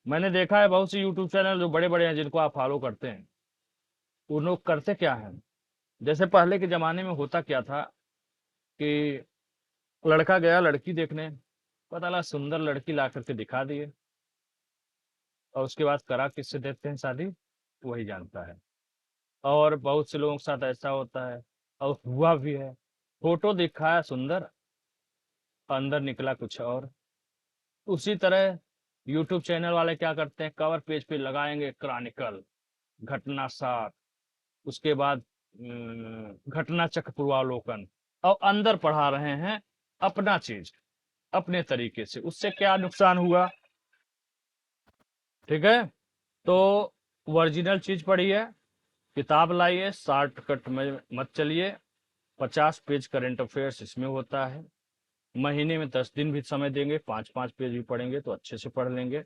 मैंने देखा है बहुत से यूट्यूब चैनल जो बड़े बड़े हैं जिनको आप फॉलो करते हैं, उन लोग करते क्या है, जैसे पहले के जमाने में होता क्या था कि लड़का गया लड़की देखने, पता लगा सुंदर लड़की ला करके दिखा दिए, और उसके बाद करा किससे देते हैं शादी, वही जानता है। और बहुत से लोगों के साथ ऐसा होता है, और हुआ भी है, फोटो दिखाया सुंदर, अंदर निकला कुछ और। उसी तरह यूट्यूब चैनल वाले क्या करते हैं, कवर पेज पे लगाएंगे क्रॉनिकल, घटना 7, उसके बाद घटना चक्र पूर्वावलोकन, और अंदर पढ़ा रहे हैं अपना चीज अपने तरीके से, उससे क्या नुकसान हुआ? ठीक है, तो ओरिजिनल चीज पढ़िए, किताब लाइए, शॉर्टकट में मत चलिए। 50 पेज करंट अफेयर्स इसमें होता है, महीने में 10 दिन भी समय देंगे, 5-5 पेज भी पढ़ेंगे तो अच्छे से पढ़ लेंगे।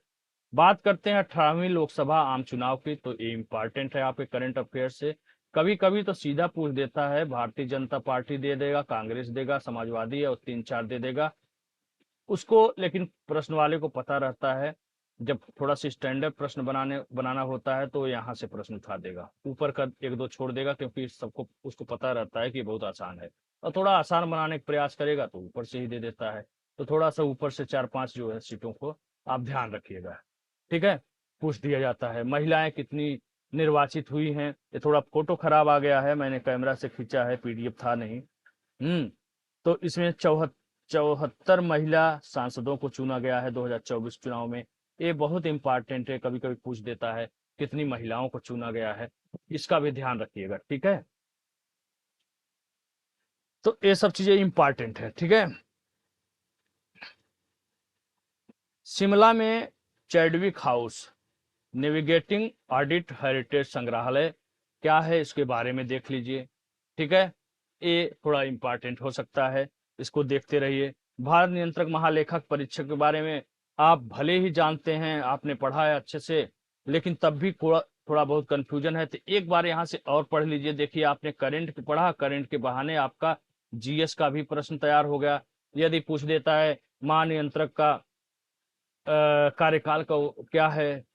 बात करते हैं 18वीं लोकसभा आम चुनाव की, तो ये इंपॉर्टेंट है आपके करंट अफेयर से। कभी कभी तो सीधा पूछ देता है, भारतीय जनता पार्टी दे देगा, कांग्रेस देगा, समाजवादी है और 3-4 दे देगा उसको, लेकिन प्रश्न वाले को पता रहता है जब थोड़ा सा स्टैंडर्ड प्रश्न बनाना होता है तो यहाँ से प्रश्न उठा देगा, ऊपर का 1-2 छोड़ देगा, क्योंकि सबको उसको पता रहता है कि बहुत आसान है, और थोड़ा आसान बनाने का प्रयास करेगा तो ऊपर से ही दे देता है। तो थोड़ा सा ऊपर से 4-5 जो है सीटों को आप ध्यान रखिएगा। ठीक है, पूछ दिया जाता है महिलाएं कितनी निर्वाचित हुई हैं, ये थोड़ा फोटो खराब आ गया है, मैंने कैमरा से खींचा है, पीडीएफ था नहीं। तो इसमें 74 महिला सांसदों को चुना गया है 2024 चुनाव में। ये बहुत इंपॉर्टेंट है, कभी कभी पूछ देता है कितनी महिलाओं को चुना गया है, इसका भी ध्यान रखिएगा। ठीक है, तो ये सब चीजें इंपॉर्टेंट है। ठीक है, शिमला में Chadwick house navigating audit heritage संग्रहालय क्या है, इसके बारे में देख लीजिए। ठीक है, ये थोड़ा इंपॉर्टेंट हो सकता है, इसको देखते रहिए। भारत नियंत्रक महालेखक परीक्षक के बारे में आप भले ही जानते हैं, आपने पढ़ा है अच्छे से, लेकिन तब भी थोड़ा थोड़ा बहुत कंफ्यूजन है, तो एक बार यहाँ से और पढ़ लीजिए। देखिए, आपने करंट पढ़ा, करंट के बहाने आपका जीएस का भी प्रश्न तैयार हो गया। यदि पूछ देता है महानियंत्रक का कार्यकाल का क्या है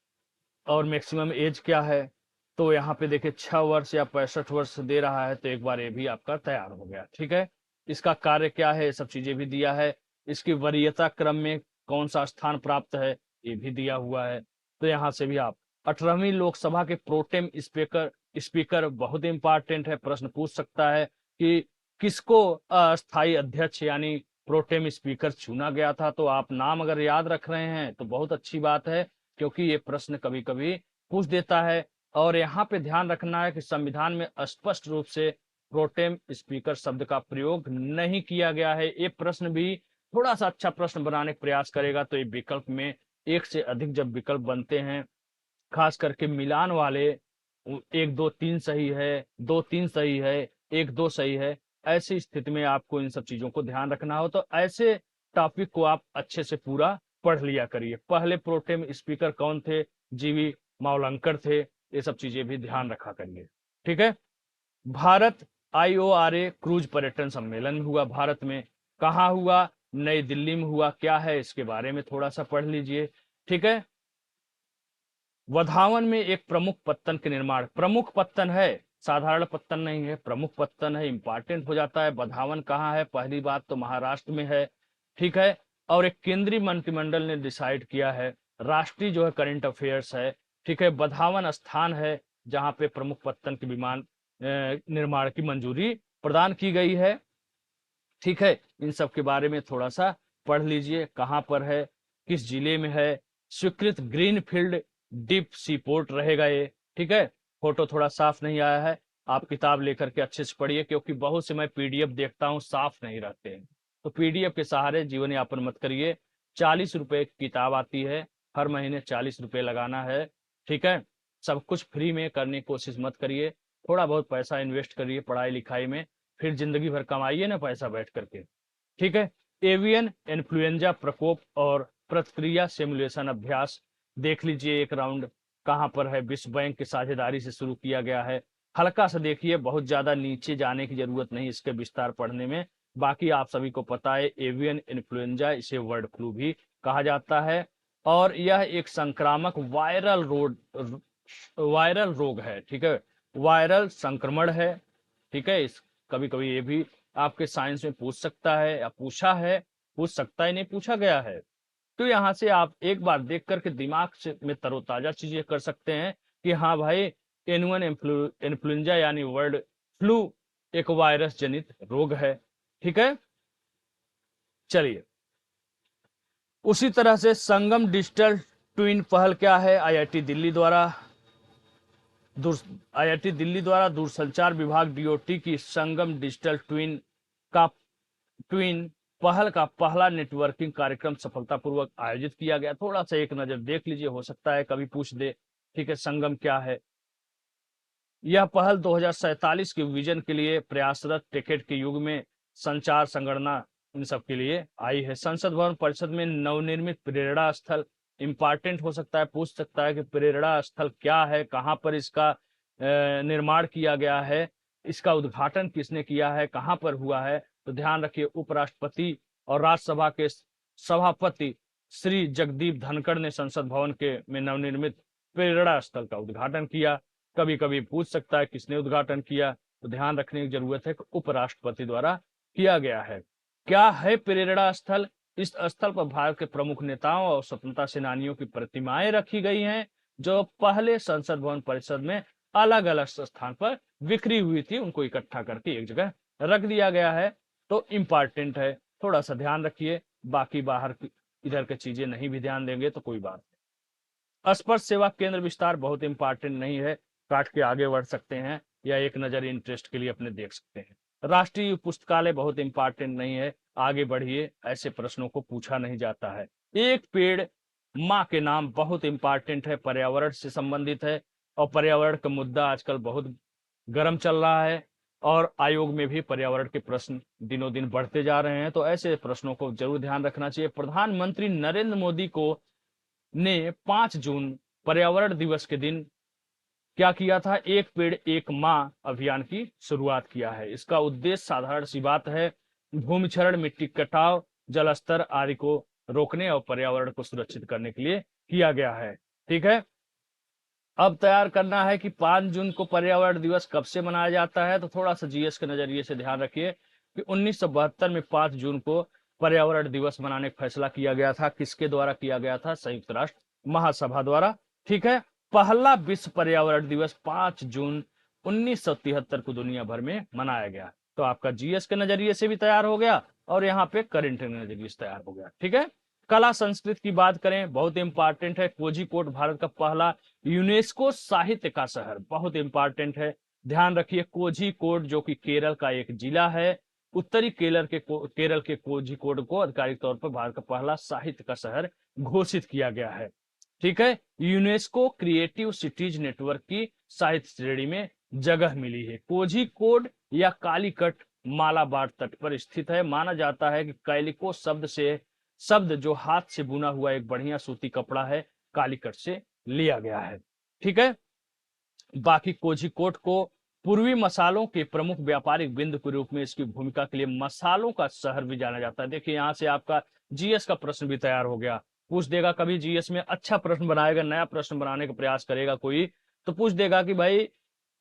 और मैक्सिमम एज क्या है। तो यहाँ पे देखिए 6 वर्ष या 65 वर्ष दे रहा है, तो एक बार ये भी आपका तैयार हो गया। ठीक है, इसका कार्य क्या है, ये सब चीजें भी दिया है। इसकी वरीयता क्रम में कौन सा स्थान प्राप्त है, ये भी दिया हुआ है। तो यहाँ से भी आप 18वीं लोकसभा के प्रोटेम स्पीकर स्पीकर बहुत इंपॉर्टेंट है, प्रश्न पूछ सकता है कि किसको अस्थायी अध्यक्ष यानी प्रोटेम स्पीकर चुना गया था। तो आप नाम अगर याद रख रहे हैं तो बहुत अच्छी बात है, क्योंकि ये प्रश्न कभी कभी पूछ देता है। और यहाँ पे ध्यान रखना है कि संविधान में स्पष्ट रूप से प्रोटेम स्पीकर शब्द का प्रयोग नहीं किया गया है। ये प्रश्न भी थोड़ा सा अच्छा प्रश्न बनाने का प्रयास करेगा। तो ये विकल्प में एक से अधिक जब विकल्प बनते हैं, खास करके मिलान वाले, 1 2 3 सही है, 2 3 सही है, 1 2 सही है, ऐसी स्थिति में आपको इन सब चीजों को ध्यान रखना हो। तो ऐसे टॉपिक को आप अच्छे से पूरा पढ़ लिया करिए। पहले प्रोटेम स्पीकर कौन थे, जीवी मावलंकर थे, ये सब चीजें भी ध्यान रखा करिए। ठीक है, भारत IORA क्रूज पर्यटन सम्मेलन हुआ भारत में, कहाँ हुआ, नई दिल्ली में हुआ, क्या है इसके बारे में थोड़ा सा पढ़ लीजिए। ठीक है, वधावन में एक प्रमुख पत्तन के निर्माण, प्रमुख पत्तन है, साधारण पत्तन नहीं है, प्रमुख पत्तन है, इंपॉर्टेंट हो जाता है। वधावन कहाँ है, पहली बात तो महाराष्ट्र में है। ठीक है, और एक केंद्रीय मंत्रिमंडल ने डिसाइड किया है, राष्ट्रीय जो है करंट अफेयर्स है। ठीक है, वधावन स्थान है जहां पे प्रमुख पत्तन के विमान निर्माण की मंजूरी प्रदान की गई है। ठीक है, इन सब के बारे में थोड़ा सा पढ़ लीजिए, कहां पर है, किस जिले में है, स्वीकृत ग्रीनफील्ड डीप सी पोर्ट रहेगा ये। ठीक है, फोटो थोड़ा साफ नहीं आया है, आप किताब लेकर के अच्छे से पढ़िए, क्योंकि बहुत से मैं PDF देखता हूं साफ नहीं रहते हैं। तो PDF के सहारे जीवन यापन मत करिए। 40 रुपए की किताब आती है, हर महीने 40 रुपए लगाना है। ठीक है, सब कुछ फ्री में करने की कोशिश मत करिए, थोड़ा बहुत पैसा इन्वेस्ट करिए पढ़ाई लिखाई में, फिर जिंदगी भर कमाइए ना पैसा बैठ करके। ठीक है, एवियन इन्फ्लुएंजा प्रकोप और प्रतिक्रिया सिमुलेशन अभ्यास देख लीजिए, एक राउंड कहां पर है, विश्व बैंक की साझेदारी से शुरू किया गया है। हल्का सा देखिए, बहुत ज्यादा नीचे जाने की जरूरत नहीं इसके विस्तार पढ़ने में। बाकी आप सभी को पता है एवियन इन्फ्लुएंजा, इसे बर्ड फ्लू भी कहा जाता है, और यह एक संक्रामक वायरल रोग है। ठीक है, वायरल संक्रमण है। ठीक है, इस कभी कभी ये भी आपके साइंस में पूछ सकता है, या पूछा है, पूछ सकता है, नहीं पूछा गया है। तो यहाँ से आप एक बार देख करके दिमाग से में तरोताजा चीजें कर सकते हैं कि हाँ भाई, एनुअन इन्फ्लुएंजा यानी वर्ड फ्लू एक वायरस जनित रोग है। ठीक है, चलिए, उसी तरह से संगम डिजिटल ट्विन पहल क्या है, IIT दिल्ली द्वारा दूरसंचार विभाग DOT की संगम डिजिटल ट्विन पहल का पहला नेटवर्किंग कार्यक्रम सफलतापूर्वक आयोजित किया गया। थोड़ा सा एक नजर देख लीजिए, हो सकता है कभी पूछ दे। ठीक है, संगम क्या है, यह पहल 2047 के विजन के लिए प्रयासरत टिकट के युग में संचार संगणना इन सब के लिए आई है। संसद भवन परिषद में नवनिर्मित प्रेरणा स्थल, इंपॉर्टेंट हो सकता है, पूछ सकता है कि प्रेरणा स्थल क्या है, कहाँ पर इसका निर्माण किया गया है, इसका उद्घाटन किसने किया है, कहाँ पर हुआ है। तो ध्यान रखिए, उपराष्ट्रपति और राज्यसभा के सभापति श्री जगदीप धनखड़ ने संसद भवन के में नवनिर्मित प्रेरणा स्थल का उद्घाटन किया। कभी कभी पूछ सकता है किसने उद्घाटन किया, तो ध्यान रखने की जरूरत है कि उपराष्ट्रपति द्वारा किया गया है। क्या है प्रेरणा स्थल, इस स्थल पर भारत के प्रमुख नेताओं और स्वतंत्रता सेनानियों की प्रतिमाएं रखी गई हैं, जो पहले संसद भवन परिषद में अलग अलग स्थान पर बिखरी हुई थी, उनको इकट्ठा करके एक जगह रख दिया गया है। तो इंपॉर्टेंट है, थोड़ा सा ध्यान रखिए। बाकी बाहर इधर की चीजें नहीं भी ध्यान देंगे तो कोई बात नहीं। स्पर्श सेवा केंद्र विस्तार बहुत इंपॉर्टेंट नहीं है, काट के आगे बढ़ सकते हैं, या एक नजर इंटरेस्ट के लिए अपने देख सकते हैं। राष्ट्रीय पुस्तकालय बहुत इंपॉर्टेंट नहीं है, आगे बढ़िए, ऐसे प्रश्नों को पूछा नहीं जाता है। एक पेड़ माँ के नाम बहुत इंपॉर्टेंट है, पर्यावरण से संबंधित है, और पर्यावरण का मुद्दा आजकल बहुत गर्म चल रहा है, और आयोग में भी पर्यावरण के प्रश्न दिनों दिन बढ़ते जा रहे हैं। तो ऐसे प्रश्नों को जरूर ध्यान रखना चाहिए। प्रधानमंत्री नरेंद्र मोदी को ने 5 जून पर्यावरण दिवस के दिन क्या किया था, एक पेड़ एक माँ अभियान की शुरुआत किया है। इसका उद्देश्य साधारण सी बात है, भूमि क्षरण, मिट्टी कटाव, जल स्तर आदि को रोकने और पर्यावरण को सुरक्षित करने के लिए किया गया है। ठीक है, अब तैयार करना है कि 5 जून को पर्यावरण दिवस कब से मनाया जाता है। तो थोड़ा सा जीएस के नजरिए से ध्यान रखिए कि 1972 में 5 जून को पर्यावरण दिवस मनाने का फैसला किया गया था। किसके द्वारा किया गया था? संयुक्त राष्ट्र महासभा द्वारा। ठीक है, पहला विश्व पर्यावरण दिवस 5 जून 1973 को दुनिया भर में मनाया गया। तो आपका जीएस के नजरिए से भी तैयार हो गया और यहाँ पे करंट के नजरिए से तैयार हो गया। ठीक है, कला संस्कृति की बात करें, बहुत इंपॉर्टेंट है। कोझिकोड भारत का पहला यूनेस्को साहित्य का शहर, बहुत इंपॉर्टेंट है, ध्यान रखिए। कोझिकोड जो कि केरल का एक जिला है, उत्तरी केरल के कोझिकोड को आधिकारिक तौर पर भारत का पहला साहित्य का शहर घोषित किया गया है। ठीक है, यूनेस्को क्रिएटिव सिटीज नेटवर्क की साहित्य श्रेणी में जगह मिली है। कोझिकोड या कालीकट मालाबार तट पर स्थित है। माना जाता है कि कैलिको शब्द जो हाथ से बुना हुआ एक बढ़िया सूती कपड़ा है, कालीकट से लिया गया है। ठीक है, बाकी कोझिकोड को पूर्वी मसालों के प्रमुख व्यापारिक बिंदु के रूप में इसकी भूमिका के लिए मसालों का शहर भी जाना जाता है। देखिए, यहां से आपका जीएस का प्रश्न भी तैयार हो गया। पूछ देगा, कभी जीएस में अच्छा प्रश्न बनाएगा, नया प्रश्न बनाने का प्रयास करेगा कोई, तो पूछ देगा कि भाई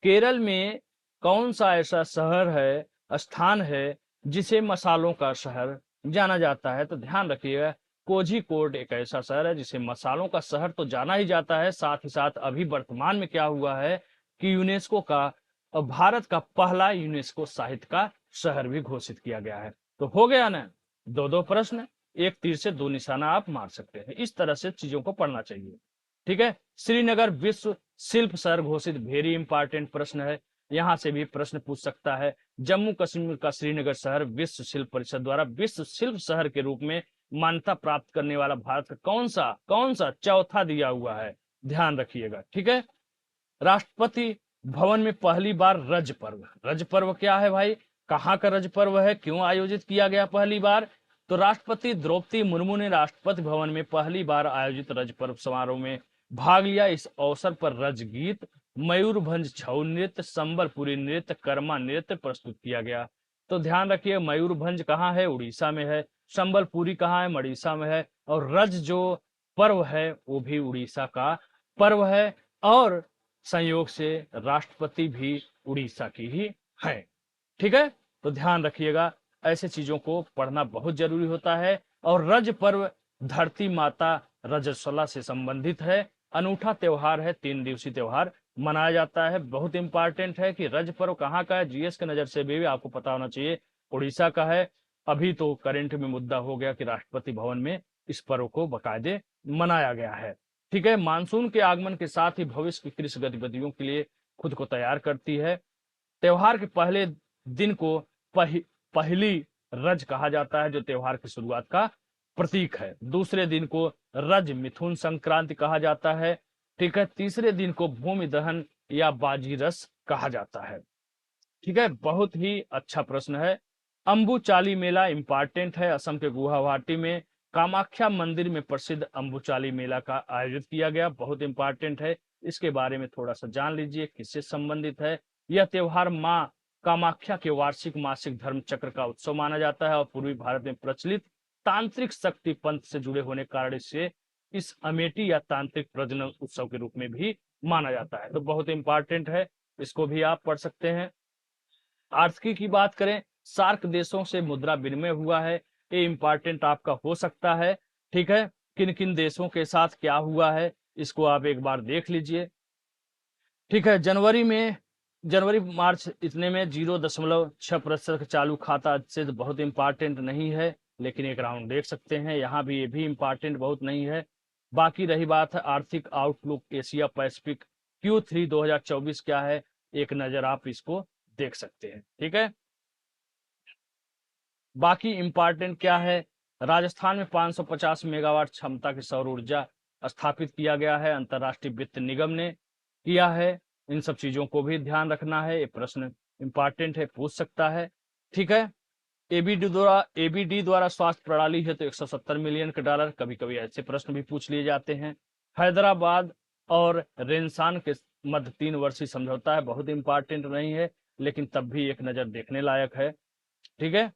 केरल में कौन सा ऐसा शहर है, स्थान है, जिसे मसालों का शहर जाना जाता है। तो ध्यान रखिएगा, कोझिकोड एक ऐसा शहर है जिसे मसालों का शहर तो जाना ही जाता है, साथ ही साथ अभी वर्तमान में क्या हुआ है कि यूनेस्को का भारत का पहला यूनेस्को साहित्य का शहर भी घोषित किया गया है। तो हो गया ना, दो दो प्रश्न, एक तीर से दो निशाना आप मार सकते हैं। इस तरह से चीजों को पढ़ना चाहिए। ठीक है, श्रीनगर विश्व शिल्प शहर घोषित, वेरी इंपॉर्टेंट प्रश्न है, यहां से भी प्रश्न पूछ सकता है। जम्मू कश्मीर का श्रीनगर शहर विश्व शिल्प परिषद द्वारा विश्व शिल्प शहर के रूप में मान्यता प्राप्त करने वाला भारत का कौन सा चौथा दिया हुआ है, ध्यान रखिएगा। ठीक है, राष्ट्रपति भवन में पहली बार रज पर्व क्या है भाई, कहाँ का रज पर्व है, क्यों आयोजित किया गया पहली बार? तो राष्ट्रपति द्रौपदी मुर्मू ने राष्ट्रपति भवन में पहली बार आयोजित रज पर्व समारोह में भाग लिया। इस अवसर पर रज गीत, मयूरभंज छऊ नृत्य, संबलपुरी नृत्य, कर्मा नृत्य प्रस्तुत किया गया। तो ध्यान रखिए, मयूरभंज कहाँ है? उड़ीसा में है। संबलपुरी कहाँ है? उड़ीसा में है। और रज जो पर्व है वो भी उड़ीसा का पर्व है, और संयोग से राष्ट्रपति भी उड़ीसा की ही है। ठीक है, तो ध्यान रखिएगा, ऐसे चीजों को पढ़ना बहुत जरूरी होता है। और रज पर्व धरती माता रजस्वला से संबंधित है, अनूठा त्योहार है, 3 दिवसीय त्योहार मनाया जाता है। बहुत इंपॉर्टेंट है कि रज पर्व कहाँ का है, जीएस के नजर से भी आपको पता होना चाहिए, उड़ीसा का है। अभी तो करंट में मुद्दा हो गया कि राष्ट्रपति भवन में इस पर्व को बाकायदे मनाया गया है। ठीक है, मानसून के आगमन के साथ ही भविष्य की कृषि गतिविधियों के लिए खुद को तैयार करती है। त्योहार के पहले दिन को पहली रज कहा जाता है, जो त्योहार की शुरुआत का प्रतीक है। दूसरे दिन को रज मिथुन संक्रांति कहा जाता है। ठीक है, तीसरे दिन को भूमि दहन या बाजी रस कहा जाता है। ठीक है, बहुत ही अच्छा प्रश्न है। अंबुचाली मेला इंपॉर्टेंट है, असम के गुवाहाटी में कामाख्या मंदिर में प्रसिद्ध अंबुचाली मेला का आयोजित किया गया, बहुत इंपॉर्टेंट है। इसके बारे में थोड़ा सा जान लीजिए, किससे संबंधित है। यह त्योहार मां कामाख्या के वार्षिक मासिक धर्म चक्र का उत्सव माना जाता है और पूर्वी भारत में प्रचलित तांत्रिक शक्ति पंथ से जुड़े होने कारण इसे इस अमेठी या तांत्रिक प्रजनन उत्सव के रूप में भी माना जाता है। तो बहुत इंपॉर्टेंट है, इसको भी आप पढ़ सकते हैं। आर्थिकी की बात करें, सार्क देशों से मुद्रा विनिमय हुआ है, ये इंपॉर्टेंट आपका हो सकता है। ठीक है, किन किन देशों के साथ क्या हुआ है, इसको आप एक बार देख लीजिए। ठीक है, जनवरी मार्च इतने में 0.6% चालू खाता से बहुत इंपॉर्टेंट नहीं है, लेकिन एक राउंड देख सकते हैं, यहाँ भी ये भी इंपॉर्टेंट बहुत नहीं है। बाकी रही बात है आर्थिक आउटलुक एशिया पैसिफिक Q3 2024 क्या है, एक नजर आप इसको देख सकते हैं। ठीक है, बाकी इंपॉर्टेंट क्या है, राजस्थान में 550 मेगावाट क्षमता की सौर ऊर्जा स्थापित किया गया है, अंतरराष्ट्रीय वित्त निगम ने किया है। इन सब चीजों को भी ध्यान रखना है, ये प्रश्न इंपॉर्टेंट है, पूछ सकता है। ठीक है, एबीडी द्वारा स्वास्थ्य प्रणाली है तो 170 मिलियन के डॉलर, कभी कभी ऐसे प्रश्न भी पूछ लिए जाते हैं। हैदराबाद और रेनसान के मध्य 3 वर्षीय समझौता है, बहुत इंपॉर्टेंट नहीं है, लेकिन तब भी एक नजर देखने लायक है। ठीक है,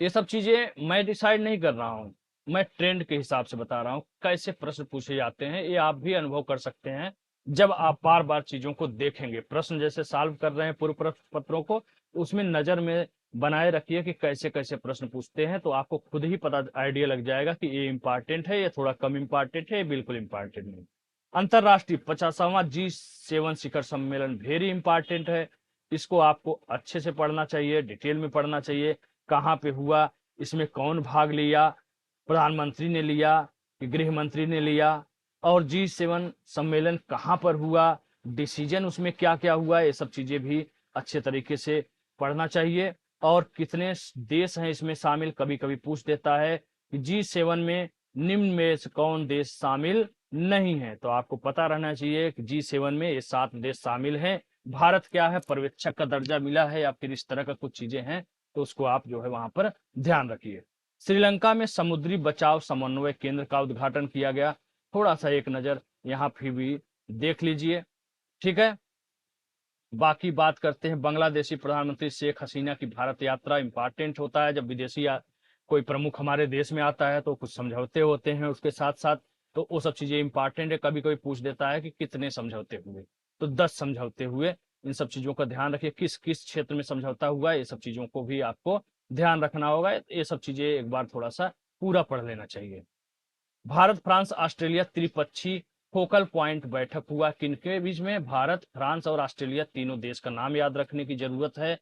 ये सब चीजें मैं डिसाइड नहीं कर रहा हूं, मैं ट्रेंड के हिसाब से बता रहा हूँ कैसे प्रश्न पूछे जाते हैं, ये आप भी अनुभव कर सकते हैं जब आप बार बार चीजों को देखेंगे। प्रश्न जैसे सॉल्व कर रहे हैं पूर्व पत्रों को, उसमें नजर में बनाए रखिए कि कैसे कैसे प्रश्न पूछते हैं, तो आपको खुद ही पता आइडिया लग जाएगा कि ये इंपॉर्टेंट है, ये थोड़ा कम इंपॉर्टेंट है, ये बिल्कुल इंपॉर्टेंट नहीं। अंतरराष्ट्रीय 50वां G7 शिखर सम्मेलन वेरी इंपॉर्टेंट है। इसको आपको अच्छे से पढ़ना चाहिए, डिटेल में पढ़ना चाहिए। कहाँ पे हुआ, इसमें कौन भाग लिया, प्रधानमंत्री ने लिया कि गृह मंत्री ने लिया, और G7 सम्मेलन कहाँ पर हुआ, डिसीजन उसमें क्या क्या हुआ, ये सब चीजें भी अच्छे तरीके से पढ़ना चाहिए। और कितने देश हैं इसमें शामिल, कभी कभी पूछ देता है कि G7 में निम्न में से कौन देश शामिल नहीं है, तो आपको पता रहना चाहिए कि G7 में ये 7 देश शामिल हैं। भारत क्या है, पर्यवेक्षक का दर्जा मिला है या फिर इस तरह का कुछ चीजें हैं, तो उसको आप जो है वहां पर ध्यान रखिए। श्रीलंका में समुद्री बचाव समन्वय केंद्र का उद्घाटन किया गया, थोड़ा सा एक नजर यहाँ फिर भी देख लीजिए। ठीक है, बाकी बात करते हैं बांग्लादेशी प्रधानमंत्री शेख हसीना की भारत यात्रा। इंपॉर्टेंट होता है जब विदेशी कोई प्रमुख हमारे देश में आता है तो कुछ समझौते होते हैं उसके साथ साथ, तो वो सब चीजें इंपॉर्टेंट है। कभी कोई पूछ देता है कि कितने समझौते हुए, तो 10 समझौते हुए। इन सब चीजों का ध्यान रखिए, किस किस क्षेत्र में समझौता हुआ, ये सब चीजों को भी आपको ध्यान रखना होगा। ये सब चीजें एक बार थोड़ा सा पूरा पढ़ लेना चाहिए। भारत फ्रांस ऑस्ट्रेलिया त्रिपक्षीय फोकल प्वाइंट बैठक हुआ, किनके बीच में, भारत फ्रांस और ऑस्ट्रेलिया, तीनों देश का नाम याद रखने की जरूरत है।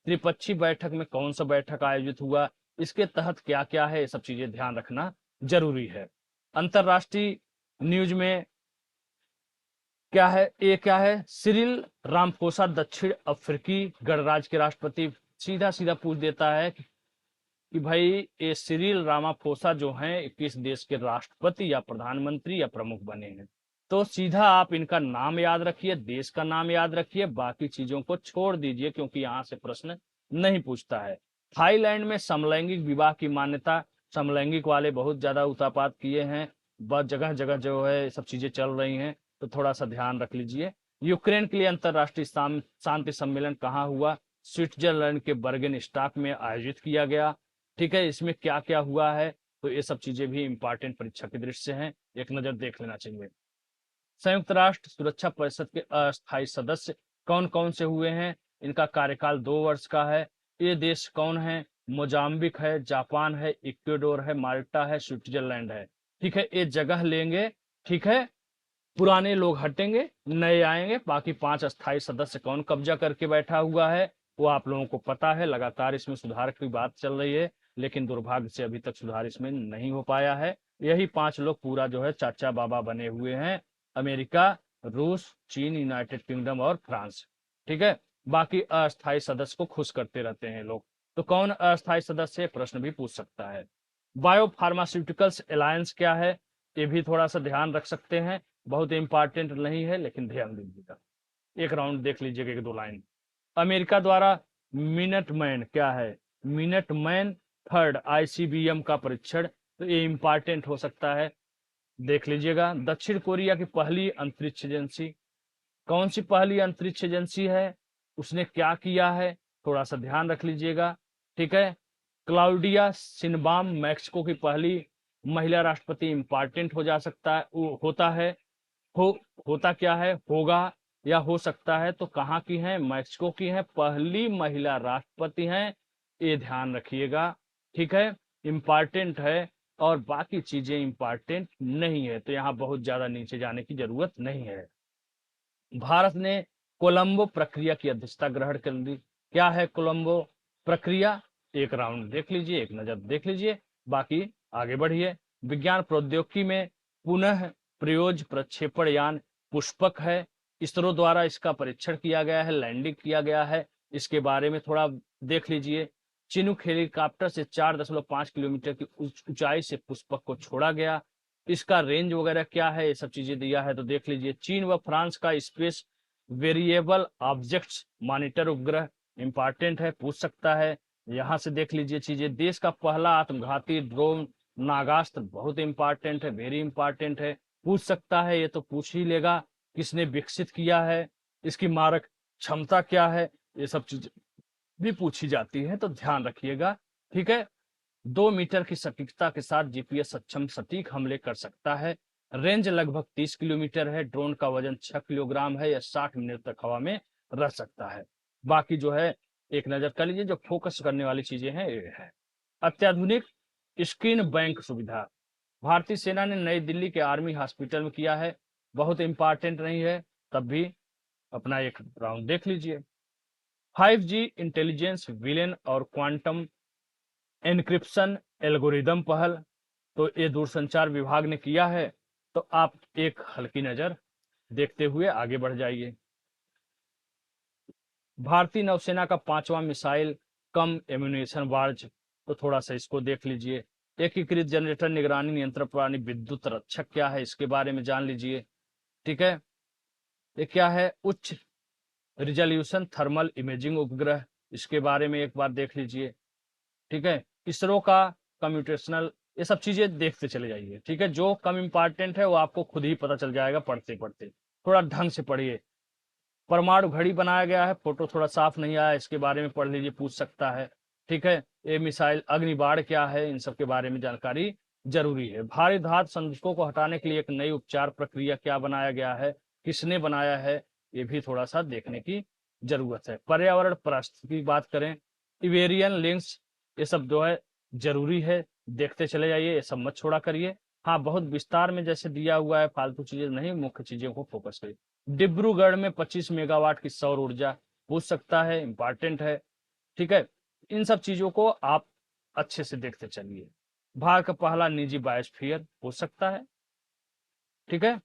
त्रिपक्षीय बैठक में कौन सा बैठक आयोजित हुआ, इसके तहत क्या क्या है, ये सब चीजें ध्यान रखना जरूरी है। अंतरराष्ट्रीय न्यूज में क्या है, ये क्या है, सिरिल रामाफोसा दक्षिण अफ्रीकी गणराज्य के राष्ट्रपति। सीधा सीधा पूछ देता है कि भाई ये सिरिल रामाफोसा जो हैं किस देश के राष्ट्रपति या प्रधानमंत्री या प्रमुख बने हैं, तो सीधा आप इनका नाम याद रखिए, देश का नाम याद रखिए, बाकी चीजों को छोड़ दीजिए क्योंकि यहाँ से प्रश्न नहीं पूछता है। थाईलैंड में समलैंगिक विवाह की मान्यता, समलैंगिक वाले बहुत ज्यादा उतापात किए हैं, बहुत जगह जगह जो है सब चीजें चल रही हैं, तो थोड़ा सा ध्यान रख लीजिए। यूक्रेन के लिए अंतरराष्ट्रीय शांति सम्मेलन कहाँ हुआ, स्विट्जरलैंड के बर्गेन स्टॉक में आयोजित किया गया। ठीक है, इसमें क्या क्या हुआ है, तो ये सब चीजें भी इंपॉर्टेंट परीक्षा की दृष्टि से हैं, एक नजर देख लेना चाहिए। संयुक्त राष्ट्र सुरक्षा परिषद के अस्थायी सदस्य कौन कौन से हुए हैं, इनका कार्यकाल 2 वर्ष का है। ये देश कौन है, मोजाम्बिक है, जापान है, इक्वेडोर है, माल्टा है, स्विट्जरलैंड है। ठीक है, ये जगह लेंगे। ठीक है, पुराने लोग हटेंगे, नए आएंगे। बाकी 5 अस्थायी सदस्य कौन कब्जा करके बैठा हुआ है वो आप लोगों को पता है। लगातार इसमें सुधार की बात चल रही है, लेकिन दुर्भाग्य से अभी तक सुधार इसमें नहीं हो पाया है। यही 5 लोग पूरा जो है चाचा बाबा बने हुए हैं, अमेरिका, रूस, चीन, यूनाइटेड किंगडम और फ्रांस। ठीक है, बाकी अस्थायी सदस्य को खुश करते रहते हैं लोग। तो कौन अस्थायी सदस्य, प्रश्न भी पूछ सकता है। बायो फार्मास्यूटिकल्स अलायंस क्या है, ये भी थोड़ा सा ध्यान रख सकते हैं, बहुत इंपॉर्टेंट नहीं है लेकिन ध्यान दीजिएगा। एक राउंड देख लीजिएगा, 1-2 लाइन। अमेरिका द्वारा मिनटमैन क्या है, मिनटमैन थर्ड आईसीबीएम का परीक्षण, तो ये इंपॉर्टेंट हो सकता है, देख लीजिएगा। दक्षिण कोरिया की पहली अंतरिक्ष एजेंसी, कौन सी पहली अंतरिक्ष एजेंसी है, उसने क्या किया है, थोड़ा सा ध्यान रख लीजिएगा। ठीक है, क्लाउडिया सिनबाम मैक्सिको की पहली महिला राष्ट्रपति, इंपॉर्टेंट हो जा सकता है, वो होता है, हो होता क्या है, होगा या हो सकता है, तो कहाँ की है, मैक्सिको की है, पहली महिला राष्ट्रपति हैं, ये ध्यान रखिएगा। ठीक है, इंपॉर्टेंट है, और बाकी चीजें इंपॉर्टेंट नहीं है, तो यहाँ बहुत ज्यादा नीचे जाने की जरूरत नहीं है। भारत ने कोलंबो प्रक्रिया की अध्यक्षता ग्रहण कर ली, क्या है कोलंबो प्रक्रिया, एक राउंड देख लीजिए, एक नजर देख लीजिए, बाकी आगे बढ़िए। विज्ञान प्रौद्योगिकी में पुनः प्रयोज प्रक्षेपण यान पुष्पक है, इसरो द्वारा इसका परीक्षण किया गया है, लैंडिंग किया गया है, इसके बारे में थोड़ा देख लीजिए। चिनूक हेलीकॉप्टर से 4.5 किलोमीटर की ऊंचाई से पुष्पक को छोड़ा गया, इसका रेंज वगैरह क्या है, ये सब चीजें दिया है, तो देख लीजिए। चीन व फ्रांस का स्पेस वेरिएबल ऑब्जेक्ट्स मॉनिटर उपग्रह, इंपॉर्टेंट है, पूछ सकता है, यहां से देख लीजिए चीजें। देश का पहला आत्मघाती ड्रोन नागास्त्र, बहुत इंपॉर्टेंट है, वेरी इंपॉर्टेंट है, पूछ सकता है, ये तो पूछ ही लेगा, किसने विकसित किया है, इसकी मारक क्षमता क्या है, ये सब चीजें भी पूछी जाती है, तो ध्यान रखिएगा। ठीक है, 2 मीटर की सटीकता के साथ जीपीएस सक्षम सटीक हमले कर सकता है। रेंज लगभग 30 किलोमीटर है। ड्रोन का वजन 6 किलोग्राम है या 60 मिनट तक हवा में रह सकता है। बाकी जो है एक नजर कर लीजिए, जो फोकस करने वाली चीजें हैं ये है। अत्याधुनिक स्क्रीन बैंक सुविधा भारतीय सेना ने नई दिल्ली के आर्मी हॉस्पिटल में किया है। बहुत इंपॉर्टेंट नहीं है, तब भी अपना एक राउंड देख लीजिए। 5G इंटेलिजेंस विलेन और क्वांटम एन्क्रिप्शन एल्गोरिदम पहल, तो ये दूरसंचार विभाग ने किया है। तो आप एक हल्की नजर देखते हुए आगे बढ़ जाइए। भारतीय नौसेना का 5वां मिसाइल कम एम्यूनेशन बार्ज, तो थोड़ा सा इसको देख लीजिए। एकीकृत जनरेटर निगरानी नियंत्रण प्रणाली विद्युत रक्षक क्या है, इसके बारे में जान लीजिए। ठीक है, ये क्या है, उच्च रिजोल्यूशन थर्मल इमेजिंग उपग्रह, इसके बारे में एक बार देख लीजिए। ठीक है, इसरो का कम्प्यूटेशनल, ये सब चीजें देखते चले जाइए। ठीक है, जो कम इंपॉर्टेंट है वो आपको खुद ही पता चल जाएगा पढ़ते पढ़ते। थोड़ा ढंग से पढ़िए। परमाणु घड़ी बनाया गया है, फोटो थोड़ा साफ नहीं आया, इसके बारे में पढ़ लीजिए, पूछ सकता है। ठीक है, ये मिसाइल अग्निबाण क्या है, इन सब के बारे में जानकारी जरूरी है। भारी धातु संरचकों को हटाने के लिए एक नई उपचार प्रक्रिया क्या बनाया गया है, किसने बनाया है, ये भी थोड़ा सा देखने की जरूरत है। पर्यावरण परिस्थिति की बात करें, इवेरियन लिंक्स, ये सब जो है जरूरी है, देखते चले जाइए, ये सब मत छोड़ा करिए। हाँ, बहुत विस्तार में जैसे दिया हुआ है, फालतू चीजें नहीं, मुख्य चीजों को फोकस करिए। डिब्रूगढ़ में 25 मेगावाट की सौर ऊर्जा, पूछ सकता है, इंपॉर्टेंट है। ठीक है, इन सब चीजों को आप अच्छे से देखते चलिए। भारत का पहला निजी बायोस्फीयर, हो सकता है। ठीक है,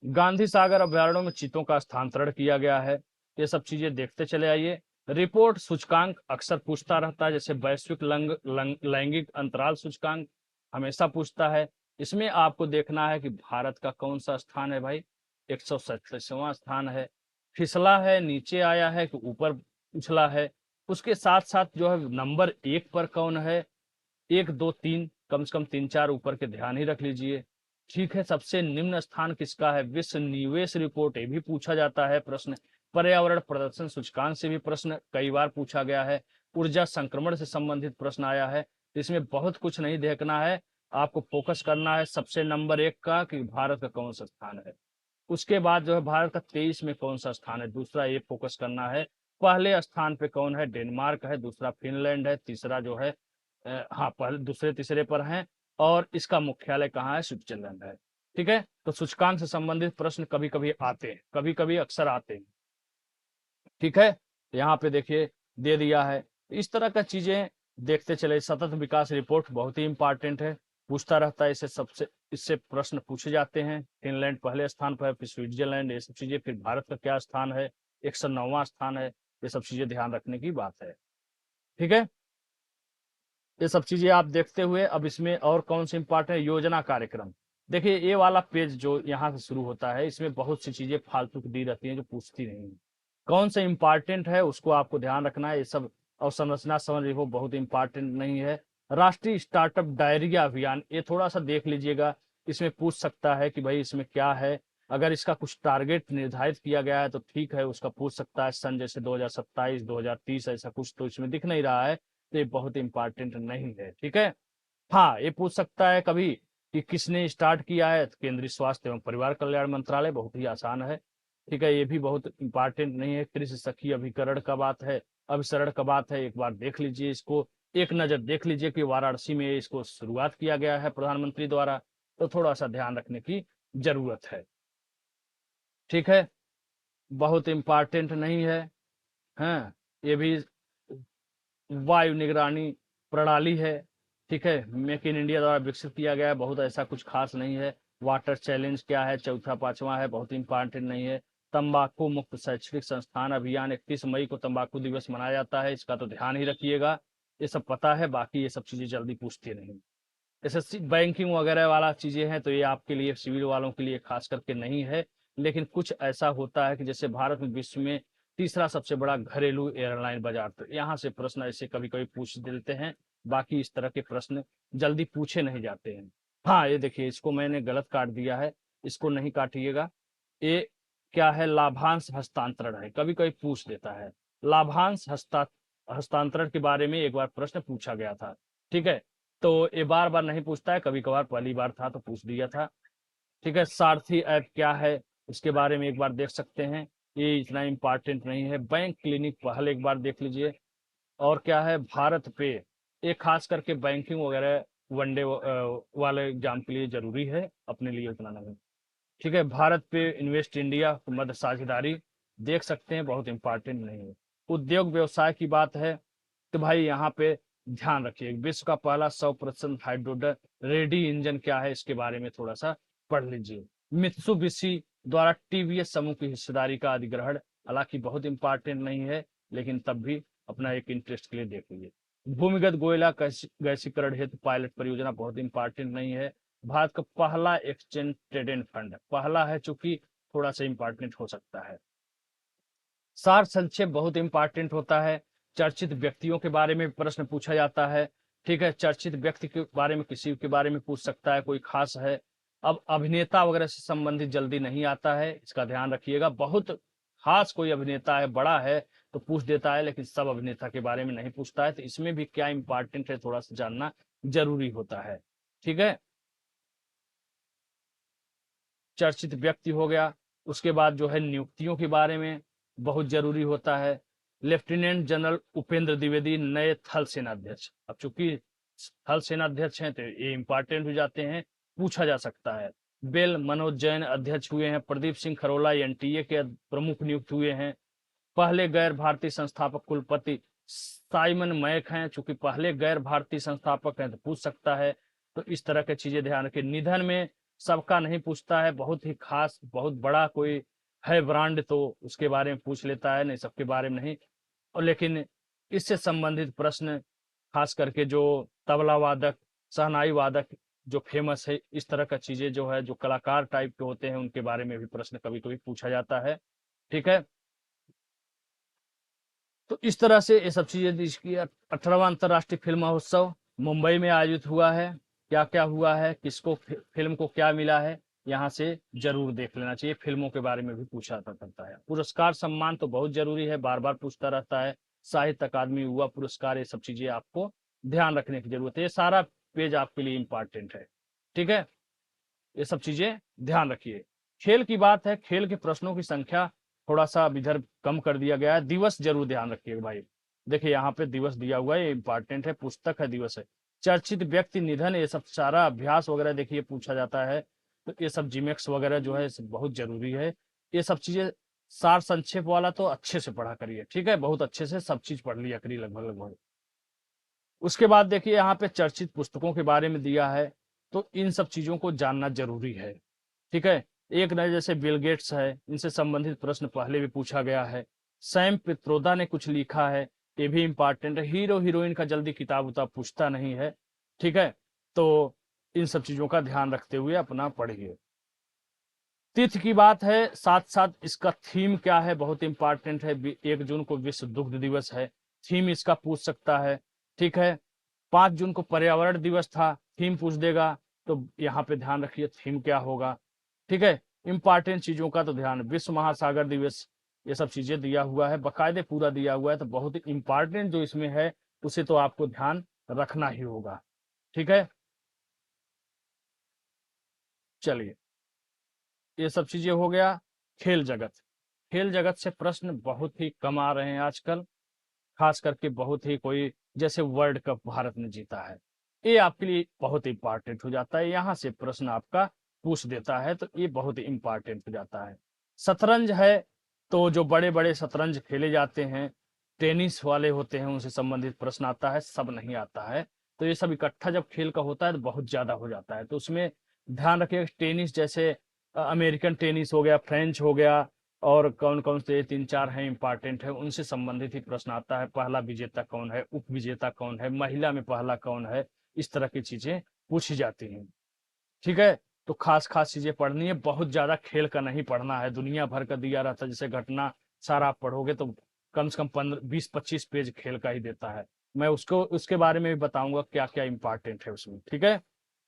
गांधी सागर अभ्यारण्यों में चीतों का स्थानांतरण किया गया है। ये सब चीजें देखते चले आइए। रिपोर्ट सूचकांक अक्सर पूछता रहता है, जैसे वैश्विक लैंगिक अंतराल सूचकांक हमेशा पूछता है। इसमें आपको देखना है कि भारत का कौन सा स्थान है भाई, 137वां स्थान है। फिसला है, नीचे आया है कि ऊपर उछला है। उसके साथ साथ जो है नंबर 1 पर कौन है, 1 2 3, कम से कम 3 4 ऊपर के ध्यान ही रख लीजिए। ठीक है, सबसे निम्न स्थान किसका है, विश्व निवेश रिपोर्ट, ये भी पूछा जाता है प्रश्न। पर्यावरण प्रदर्शन सूचकांक से भी प्रश्न कई बार पूछा गया है। ऊर्जा संक्रमण से संबंधित प्रश्न आया है। इसमें बहुत कुछ नहीं देखना है, आपको फोकस करना है सबसे नंबर 1 का कि भारत का कौन सा स्थान है। उसके बाद जो है भारत का 23 में कौन सा स्थान है, दूसरा ये फोकस करना है। पहले स्थान पे कौन है, डेनमार्क है। दूसरा फिनलैंड है। तीसरा जो है हाँ, पहले दूसरे तीसरे पर हैं। और इसका मुख्यालय कहाँ है, स्विट्जरलैंड है। ठीक है, तो सूचकांक से संबंधित प्रश्न कभी कभी आते हैं, कभी कभी अक्सर आते हैं। ठीक है, यहाँ पे देखिए दे दिया है। इस तरह का चीजें देखते चले। सतत विकास रिपोर्ट बहुत ही इंपॉर्टेंट है, पूछता रहता है, इससे प्रश्न पूछे जाते हैं। फिनलैंड पहले स्थान पर है, फिर स्विट्जरलैंड, ये सब चीजें। फिर भारत का क्या स्थान है, 109वां स्थान है। ये सब चीजें ध्यान रखने की बात है। ठीक है, ये सब चीजें आप देखते हुए अब इसमें और कौन से इंपॉर्टेंट है, योजना कार्यक्रम। देखिए ये वाला पेज जो यहाँ से शुरू होता है, इसमें बहुत सी चीजें फालतू की दी रहती हैं जो पूछती नहीं है। कौन सा इंपॉर्टेंट है उसको आपको ध्यान रखना है, ये सब अवसंरचना समझ रही हो, बहुत इंपॉर्टेंट नहीं है। राष्ट्रीय स्टार्टअप डायरिया अभियान, ये थोड़ा सा देख लीजिएगा। इसमें पूछ सकता है कि भाई इसमें क्या है। अगर इसका कुछ टारगेट निर्धारित किया गया है तो ठीक है, उसका पूछ सकता है। सन जैसे 2027 2030 ऐसा कुछ तो इसमें दिख नहीं रहा है, तो ये बहुत इंपॉर्टेंट नहीं है। ठीक है, हाँ, ये पूछ सकता है कभी कि किसने स्टार्ट किया है, तो केंद्रीय स्वास्थ्य एवं परिवार कल्याण मंत्रालय, बहुत ही आसान है। ठीक है, ये भी बहुत इंपॉर्टेंट नहीं है। कृषि सखी अभिकरण का बात है, अभिसरण का बात है, एक बार देख लीजिए इसको, एक नजर देख लीजिए कि वाराणसी में इसको शुरुआत किया गया है प्रधानमंत्री द्वारा, तो थोड़ा सा ध्यान रखने की जरूरत है। ठीक है, बहुत इंपॉर्टेंट नहीं है। हाँ, ये भी वायु निगरानी प्रणाली है। ठीक है, मेक इन इंडिया द्वारा विकसित किया गया है, बहुत ऐसा कुछ खास नहीं है। वाटर चैलेंज क्या है, चौथा पांचवा है, बहुत इंपॉर्टेंट नहीं है। तंबाकू मुक्त शैक्षणिक संस्थान अभियान, 31 मई को तंबाकू दिवस मनाया जाता है, इसका तो ध्यान ही रखिएगा। ये सब पता है, बाकी ये सब चीजें जल्दी पूछती नहीं। एसएससी बैंकिंग वगैरह वाला चीजें हैं, तो ये आपके लिए, सिविल वालों के लिए खास करके नहीं है। लेकिन कुछ ऐसा होता है कि जैसे भारत में विश्व में तीसरा सबसे बड़ा घरेलू एयरलाइन बाजार, तो यहाँ से प्रश्न ऐसे कभी कभी पूछ देते हैं। बाकी इस तरह के प्रश्न जल्दी पूछे नहीं जाते हैं। हाँ, ये देखिए, इसको मैंने गलत काट दिया है, इसको नहीं काटिएगा। ये क्या है, लाभांश हस्तांतरण है, कभी कभी पूछ देता है। लाभांश हस्तांतरण के बारे में एक बार प्रश्न पूछा गया था। ठीक है, तो ये बार बार नहीं पूछता है, कभी कभार पहली बार था तो पूछ दिया था। ठीक है, सारथी ऐप क्या है इसके बारे में एक बार देख सकते हैं, ये इतना इम्पोर्टेंट नहीं है। बैंक क्लिनिक पहले एक बार देख लीजिए। और क्या है, भारत पे, ये खास करके बैंकिंग वगैरह वनडे वाले एग्जाम के लिए जरूरी है, अपने लिए उतना नहीं। ठीक है, भारत पे इन्वेस्ट इंडिया मध्य साझेदारी देख सकते हैं, बहुत इंपॉर्टेंट नहीं है। उद्योग व्यवसाय की बात है तो भाई यहाँ पे ध्यान रखिए, विश्व का पहला 100% हाइड्रोजन रेडी इंजन क्या है इसके बारे में थोड़ा सा पढ़ लीजिए। मित्सुबिशी द्वारा टीवीएस समूह की हिस्सेदारी का अधिग्रहण, हालांकि बहुत इंपॉर्टेंट नहीं है, लेकिन तब भी अपना एक इंटरेस्ट के लिए देख लीजिए। भूमिगत कोयला गैसीकरण हेतु पायलट परियोजना बहुत इंपॉर्टेंट नहीं है। भारत का पहला एक्सचेंज ट्रेडेड फंड पहला है, चूंकि थोड़ा सा इंपॉर्टेंट हो सकता है। सार संक्षेप बहुत इंपॉर्टेंट होता है। चर्चित व्यक्तियों के बारे में प्रश्न पूछा जाता है। ठीक है, चर्चित व्यक्ति के बारे में किसी के बारे में पूछ सकता है, कोई खास है। अब अभिनेता वगैरह से संबंधित जल्दी नहीं आता है, इसका ध्यान रखिएगा। बहुत खास कोई अभिनेता है, बड़ा है तो पूछ देता है, लेकिन सब अभिनेता के बारे में नहीं पूछता है, तो इसमें भी क्या इंपॉर्टेंट है थोड़ा सा जानना जरूरी होता है। ठीक है, चर्चित व्यक्ति हो गया। उसके बाद जो है नियुक्तियों के बारे में बहुत जरूरी होता है। लेफ्टिनेंट जनरल उपेंद्र द्विवेदी नए थल सेनाध्यक्ष, अब चूंकि थल सेनाध्यक्ष हैं तो ये इंपॉर्टेंट हो जाते हैं, पूछा जा सकता है। बेल मनोज जैन अध्यक्ष हुए हैं। प्रदीप सिंह खरोला एनटीए के प्रमुख नियुक्त हुए हैं। पहले गैर भारतीय संस्थापक कुलपति साइमन मैक हैं, चूंकि पहले गैर भारतीय संस्थापक हैं तो पूछ सकता है। तो इस तरह की चीजें ध्यान रखें। निधन में सबका नहीं पूछता है, बहुत ही खास बहुत बड़ा कोई है ब्रांड तो उसके बारे में पूछ लेता है, नहीं सबके बारे में नहीं। और लेकिन इससे संबंधित प्रश्न खास करके जो तबला वादक, शहनाई वादक जो फेमस है, इस तरह का चीजें जो है, जो कलाकार टाइप के होते हैं उनके बारे में भी प्रश्न कभी कभी पूछा जाता है। ठीक है, तो इस तरह से ये सब चीजें। इसकी 18वां अंतर्राष्ट्रीय फिल्म महोत्सव मुंबई में आयोजित हुआ है। क्या क्या हुआ है, किसको फिल्म को क्या मिला है, यहाँ से जरूर देख लेना चाहिए। फिल्मों के बारे में भी पूछा करता है। पुरस्कार सम्मान तो बहुत जरूरी है, बार बार पूछता रहता है। साहित्य अकादमी, युवा पुरस्कार, ये सब चीजें आपको ध्यान रखने की जरूरत है। ये सारा पेज आपके लिए इंपॉर्टेंट है। ठीक है, ये सब चीजें ध्यान रखिए। खेल की बात है, खेल के प्रश्नों की संख्या थोड़ा सा अब इधर कम कर दिया गया है। दिवस जरूर ध्यान रखिएगा भाई, देखिए यहाँ पे दिवस दिया हुआ है, ये इंपॉर्टेंट है, पुस्तक है, दिवस है। चर्चित व्यक्ति निधन, ये सब सारा अभ्यास वगैरह देखिए पूछा जाता है, तो ये सब जिमेक्स वगैरह जो है बहुत जरूरी है। ये सब चीजें सार संक्षेप वाला तो अच्छे से पढ़ा करिए। ठीक है, बहुत अच्छे से सब चीज पढ़ लिया करिए लगभग लगभग। उसके बाद देखिए यहाँ पे चर्चित पुस्तकों के बारे में दिया है, तो इन सब चीजों को जानना जरूरी है। ठीक है, एक नए जैसे बिल गेट्स है, इनसे संबंधित प्रश्न पहले भी पूछा गया है। सैम पित्रोदा ने कुछ लिखा है, ये भी इंपॉर्टेंट है। हीरो हीरोइन का जल्दी किताब उताब पूछता नहीं है। ठीक है, तो इन सब चीजों का ध्यान रखते हुए अपना पढ़िए। तिथि की बात है, साथ साथ इसका थीम क्या है बहुत इंपॉर्टेंट है। 1 जून को विश्व दुग्ध दिवस है, थीम इसका पूछ सकता है। ठीक है, 5 जून को पर्यावरण दिवस था, थीम पूछ देगा, तो यहाँ पे ध्यान रखिए थीम क्या होगा। ठीक है, इंपॉर्टेंट चीजों का तो ध्यान, विश्व महासागर दिवस, ये सब चीजें दिया हुआ है, बकायदे पूरा दिया हुआ है, तो बहुत ही इंपॉर्टेंट जो इसमें है उसे तो आपको ध्यान रखना ही होगा। ठीक है, चलिए, ये सब चीजें हो गया। खेल जगत, खेल जगत से प्रश्न बहुत ही कम आ रहे हैं आजकल, खास करके बहुत ही कोई, जैसे वर्ल्ड कप भारत ने जीता है, ये आपके लिए बहुत इंपॉर्टेंट हो जाता है, यहाँ से प्रश्न आपका पूछ देता है, तो ये बहुत ही इंपॉर्टेंट हो जाता है। शतरंज है, तो जो बड़े बड़े शतरंज खेले जाते हैं, टेनिस वाले होते हैं, उनसे संबंधित प्रश्न आता है, सब नहीं आता है, तो ये सब इकट्ठा जब खेल का होता है तो बहुत ज्यादा हो जाता है, तो उसमें ध्यान रखिए। टेनिस जैसे अमेरिकन टेनिस हो गया, फ्रेंच हो गया, और कौन कौन से 3 4 हैं इंपॉर्टेंट है, उनसे संबंधित ही प्रश्न आता है। पहला विजेता कौन है, उप विजेता कौन है, महिला में पहला कौन है, इस तरह की चीजें पूछी जाती हैं। ठीक है, तो खास खास चीजें पढ़नी है, बहुत ज्यादा खेल का नहीं पढ़ना है। दुनिया भर का दिया रहता है, जैसे घटना सारा आप पढ़ोगे तो कम से कम 15 20 25 पेज खेल का ही देता है। मैं उसको उसके बारे में भी बताऊंगा क्या क्या इंपॉर्टेंट है उसमें। ठीक है,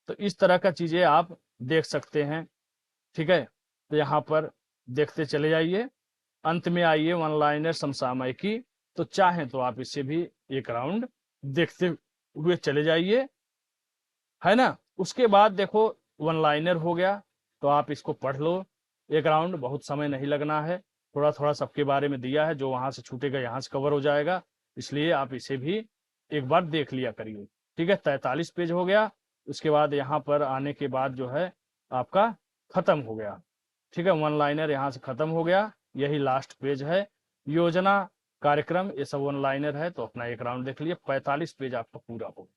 तो इस तरह का चीजें आप देख सकते हैं। ठीक है, तो यहाँ पर देखते चले जाइए। अंत में आइए वन लाइनर समसामयिकी। तो चाहें तो आप इसे भी एक राउंड देखते हुए चले जाइए, है ना। उसके बाद देखो वन लाइनर हो गया, तो आप इसको पढ़ लो एक राउंड, बहुत समय नहीं लगना है, थोड़ा थोड़ा सबके बारे में दिया है, जो वहां से छूटेगा यहाँ से कवर हो जाएगा, इसलिए आप इसे भी एक बार देख लिया करिए। ठीक है, 43 पेज हो गया। उसके बाद यहाँ पर आने के बाद जो है आपका खत्म हो गया। ठीक है, वन लाइनर यहाँ से खत्म हो गया, यही लास्ट पेज है। योजना, कार्यक्रम, ये सब वन लाइनर है, तो अपना एक राउंड देख लिए, 45 पेज आपका पूरा हो।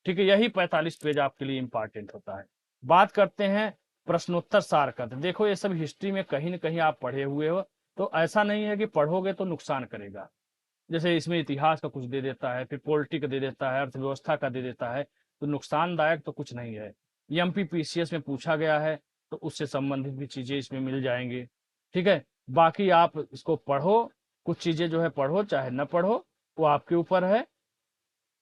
ठीक है, यही 45 पेज आपके लिए इंपॉर्टेंट होता है। बात करते हैं प्रश्नोत्तर सार का। तो देखो ये सब हिस्ट्री में कहीं ना कहीं आप पढ़े हुए हो, तो ऐसा नहीं है कि पढ़ोगे तो नुकसान करेगा। जैसे इसमें इतिहास का कुछ दे देता है, फिर पॉलिटी का दे देता है, अर्थव्यवस्था का दे देता है, तो नुकसानदायक तो कुछ नहीं है। एमपीपीसीएस में पूछा गया है, तो उससे संबंधित भी चीजें इसमें मिल जाएंगी। ठीक है, बाकी आप इसको पढ़ो, कुछ चीजें जो है पढ़ो चाहे न पढ़ो, वो आपके ऊपर है।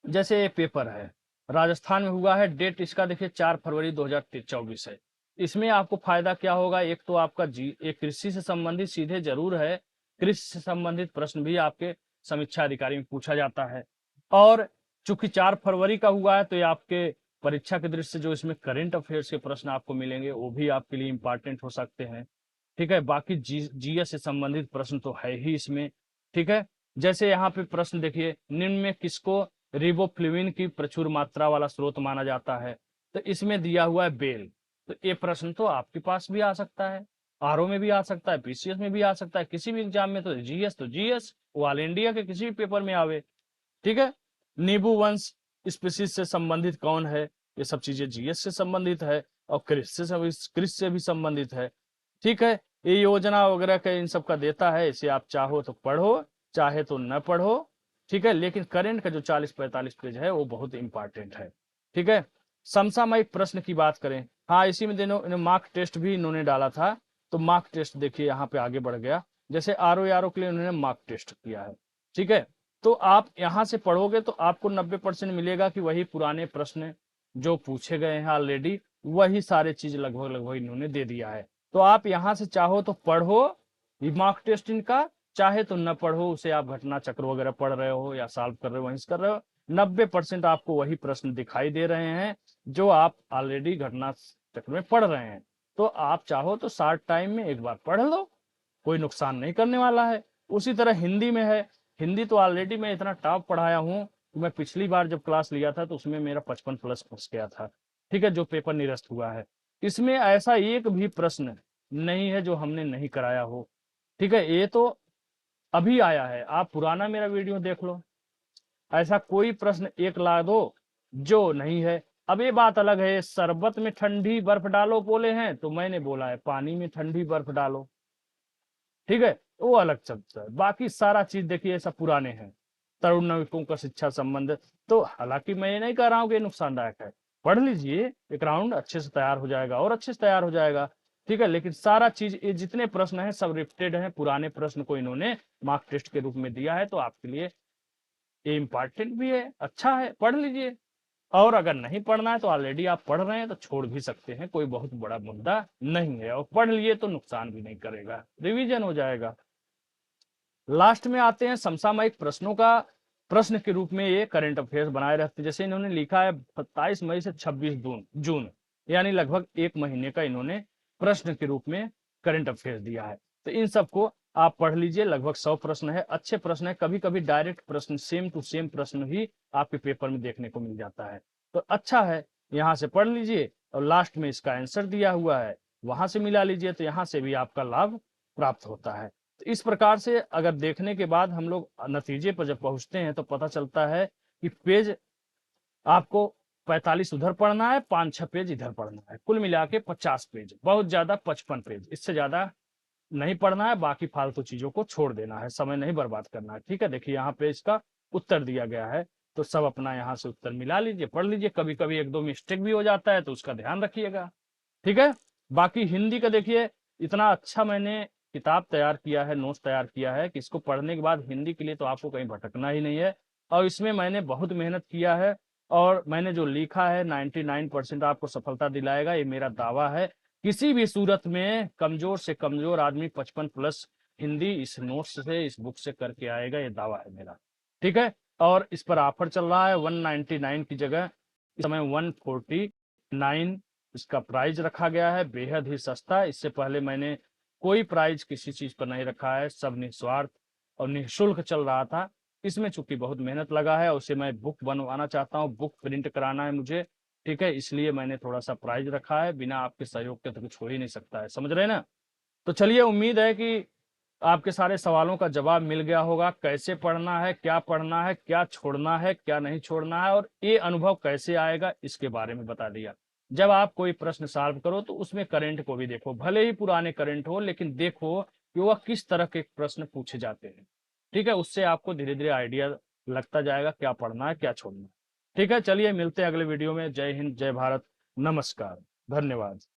जैसे ये पेपर है, राजस्थान में हुआ है, डेट इसका देखिए 4 फरवरी 2024 है। इसमें आपको फायदा क्या होगा, एक तो आपका एक कृषि से संबंधित सीधे जरूर है, कृषि से संबंधित प्रश्न भी आपके समीक्षा अधिकारी में पूछा जाता है। और चूंकि 4 फरवरी का हुआ है, तो ये आपके परीक्षा के दृष्टि से जो इसमें करंट अफेयर्स के प्रश्न आपको मिलेंगे, वो भी आपके लिए इंपॉर्टेंट हो सकते हैं। ठीक है, बाकी जीएस से संबंधित प्रश्न तो है ही इसमें। ठीक है, जैसे यहाँ पे प्रश्न देखिए, निम्न में किसको रिबोफ्लाविन की प्रचुर मात्रा वाला स्रोत माना जाता है, तो इसमें दिया हुआ है बेल। तो ये प्रश्न तो आपके पास भी आ सकता है, आरओ में भी आ सकता है, पीसीएस में भी आ सकता है, किसी भी एग्जाम में, तो जीएस वो ऑल इंडिया के किसी भी पेपर में आवे। ठीक है, नींबू वंश स्पीसीज से संबंधित कौन है, ये सब चीजें जीएस से संबंधित है, और कृषि से भी संबंधित है। ठीक है, ये योजना वगैरह का इन सब का देता है, इसे आप चाहो तो पढ़ो, चाहे तो न पढ़ो। ठीक है, लेकिन करंट का जो 40-45 पेज है वो बहुत इंपॉर्टेंट है। ठीक है, समसामयिक प्रश्न की बात करें, हाँ इसी में दिनों मार्क टेस्ट भी इन्होंने डाला था, तो मार्क टेस्ट देखिए यहाँ पे आगे बढ़ गया। जैसे आरओ के लिए उन्होंने मार्क टेस्ट किया है। ठीक है, तो आप यहाँ से पढ़ोगे तो आपको 90% मिलेगा कि वही पुराने प्रश्न जो पूछे गए हैं ऑलरेडी, वही सारे चीज लगभग लगभग इन्होंने दे दिया है। तो आप यहाँ से चाहो तो पढ़ो मार्क टेस्ट इनका, चाहे तो न पढ़ो, उसे आप घटना चक्र वगैरह पढ़ रहे हो या सॉल्व कर रहे हो, वहीं कर रहे हो, 90% आपको वही प्रश्न दिखाई दे रहे हैं जो आप ऑलरेडी घटना चक्र में पढ़ रहे हैं। तो आप चाहो तो शॉर्ट टाइम में एक बार पढ़ लो, कोई नुकसान नहीं करने वाला है। उसी तरह हिंदी में है, हिंदी तो ऑलरेडी मैं इतना टॉप पढ़ाया हूँ, मैं पिछली बार जब क्लास लिया था तो उसमें मेरा 55+ पहुंच गया था। ठीक है, जो पेपर निरस्त हुआ है, इसमें ऐसा एक भी प्रश्न नहीं है जो हमने नहीं कराया हो। ठीक है, ये तो अभी आया है, आप पुराना मेरा वीडियो देख लो, ऐसा कोई प्रश्न एक ला दो जो नहीं है। अब ये बात अलग है, शरबत में ठंडी बर्फ डालो बोले हैं, तो मैंने बोला है पानी में ठंडी बर्फ डालो। ठीक है, वो अलग चलता है, बाकी सारा चीज देखिए सब पुराने हैं। तरुण नाविकों का शिक्षा संबंध, तो हालांकि मैं ये नहीं कह रहा हूँ कि नुकसानदायक है, पढ़ लीजिए एक राउंड, अच्छे से तैयार हो जाएगा और अच्छे से तैयार हो जाएगा। ठीक है, लेकिन सारा चीज ये जितने प्रश्न हैं सब रिपीटेड हैं, पुराने प्रश्न को इन्होंने मार्क टेस्ट के रूप में दिया है, तो आपके लिए ये इंपॉर्टेंट भी है, अच्छा है, पढ़ लीजिए। और अगर नहीं पढ़ना है तो ऑलरेडी आप पढ़ रहे हैं तो छोड़ भी सकते हैं, कोई बहुत बड़ा मुद्दा नहीं है, और पढ़ लिए तो नुकसान भी नहीं करेगा, रिवीजन हो जाएगा। लास्ट में आते हैं समसामयिक प्रश्नों का, प्रश्न के रूप में ये करंट अफेयर्स बनाए रहते हैं। जैसे इन्होंने लिखा है 27 मई से 26 जून, यानी लगभग एक महीने का इन्होंने प्रश्न के रूप में करंट अफेयर्स दिया है। तो इन सबको आप पढ़ लीजिए, लगभग 100 प्रश्न है, अच्छे प्रश्न है, कभी कभी डायरेक्ट प्रश्न सेम टू सेम प्रश्न ही आपके पेपर में देखने को मिल जाता है, तो अच्छा है, यहाँ से पढ़ लीजिए। और लास्ट में इसका आंसर दिया हुआ है, वहां से मिला लीजिए, तो यहाँ से भी आपका लाभ प्राप्त होता है। तो इस प्रकार से अगर देखने के बाद हम लोग नतीजे पर जब पहुंचते हैं तो पता चलता है कि पेज आपको 45 उधर पढ़ना है, 5-6 पेज इधर पढ़ना है, कुल मिला के 50 पेज, बहुत ज्यादा 55 पेज, इससे ज्यादा नहीं पढ़ना है, बाकी फालतू चीजों को छोड़ देना है, समय नहीं बर्बाद करना है। ठीक है, देखिए यहाँ पे इसका उत्तर दिया गया है, तो सब अपना यहाँ से उत्तर मिला लीजिए, पढ़ लीजिए, कभी कभी एक दो मिस्टेक भी हो जाता है तो उसका ध्यान रखिएगा। ठीक है, बाकी हिंदी का देखिए, इतना अच्छा मैंने किताब तैयार किया है, नोट्स तैयार किया है कि इसको पढ़ने के बाद हिंदी के लिए तो आपको कहीं भटकना ही नहीं है, और इसमें मैंने बहुत मेहनत किया है, और मैंने जो लिखा है 99% आपको सफलता दिलाएगा, ये मेरा दावा है। किसी भी सूरत में कमजोर से कमजोर आदमी 55+ हिंदी इस नोट्स से, इस बुक से करके आएगा, ये दावा है मेरा। ठीक है। और इस पर ऑफर चल रहा है 199 की जगह इस समय 149 इसका प्राइस रखा गया है, बेहद ही सस्ता। इससे पहले मैंने कोई प्राइस किसी चीज पर नहीं रखा है, सब निस्वार्थ और निःशुल्क चल रहा था। इसमें चूंकि बहुत मेहनत लगा है, उसे मैं बुक बनवाना चाहता हूँ, बुक प्रिंट कराना है मुझे। ठीक है, इसलिए मैंने थोड़ा सा प्राइस रखा है, बिना आपके सहयोग के तो कुछ हो ही नहीं सकता है, समझ रहे हैं ना। तो चलिए, उम्मीद है कि आपके सारे सवालों का जवाब मिल गया होगा, कैसे पढ़ना है, क्या छोड़ना है, क्या नहीं छोड़ना है, और ये अनुभव कैसे आएगा इसके बारे में बता दिया। जब आप कोई प्रश्न सॉल्व करो तो उसमें करंट को भी देखो, भले ही पुराने करंट हो, लेकिन देखो कि वह किस तरह के प्रश्न पूछे जाते हैं। ठीक है, उससे आपको धीरे धीरे आइडिया लगता जाएगा क्या पढ़ना है, क्या छोड़ना है। ठीक है, चलिए मिलते हैं अगले वीडियो में। जय हिंद, जय भारत, नमस्कार, धन्यवाद।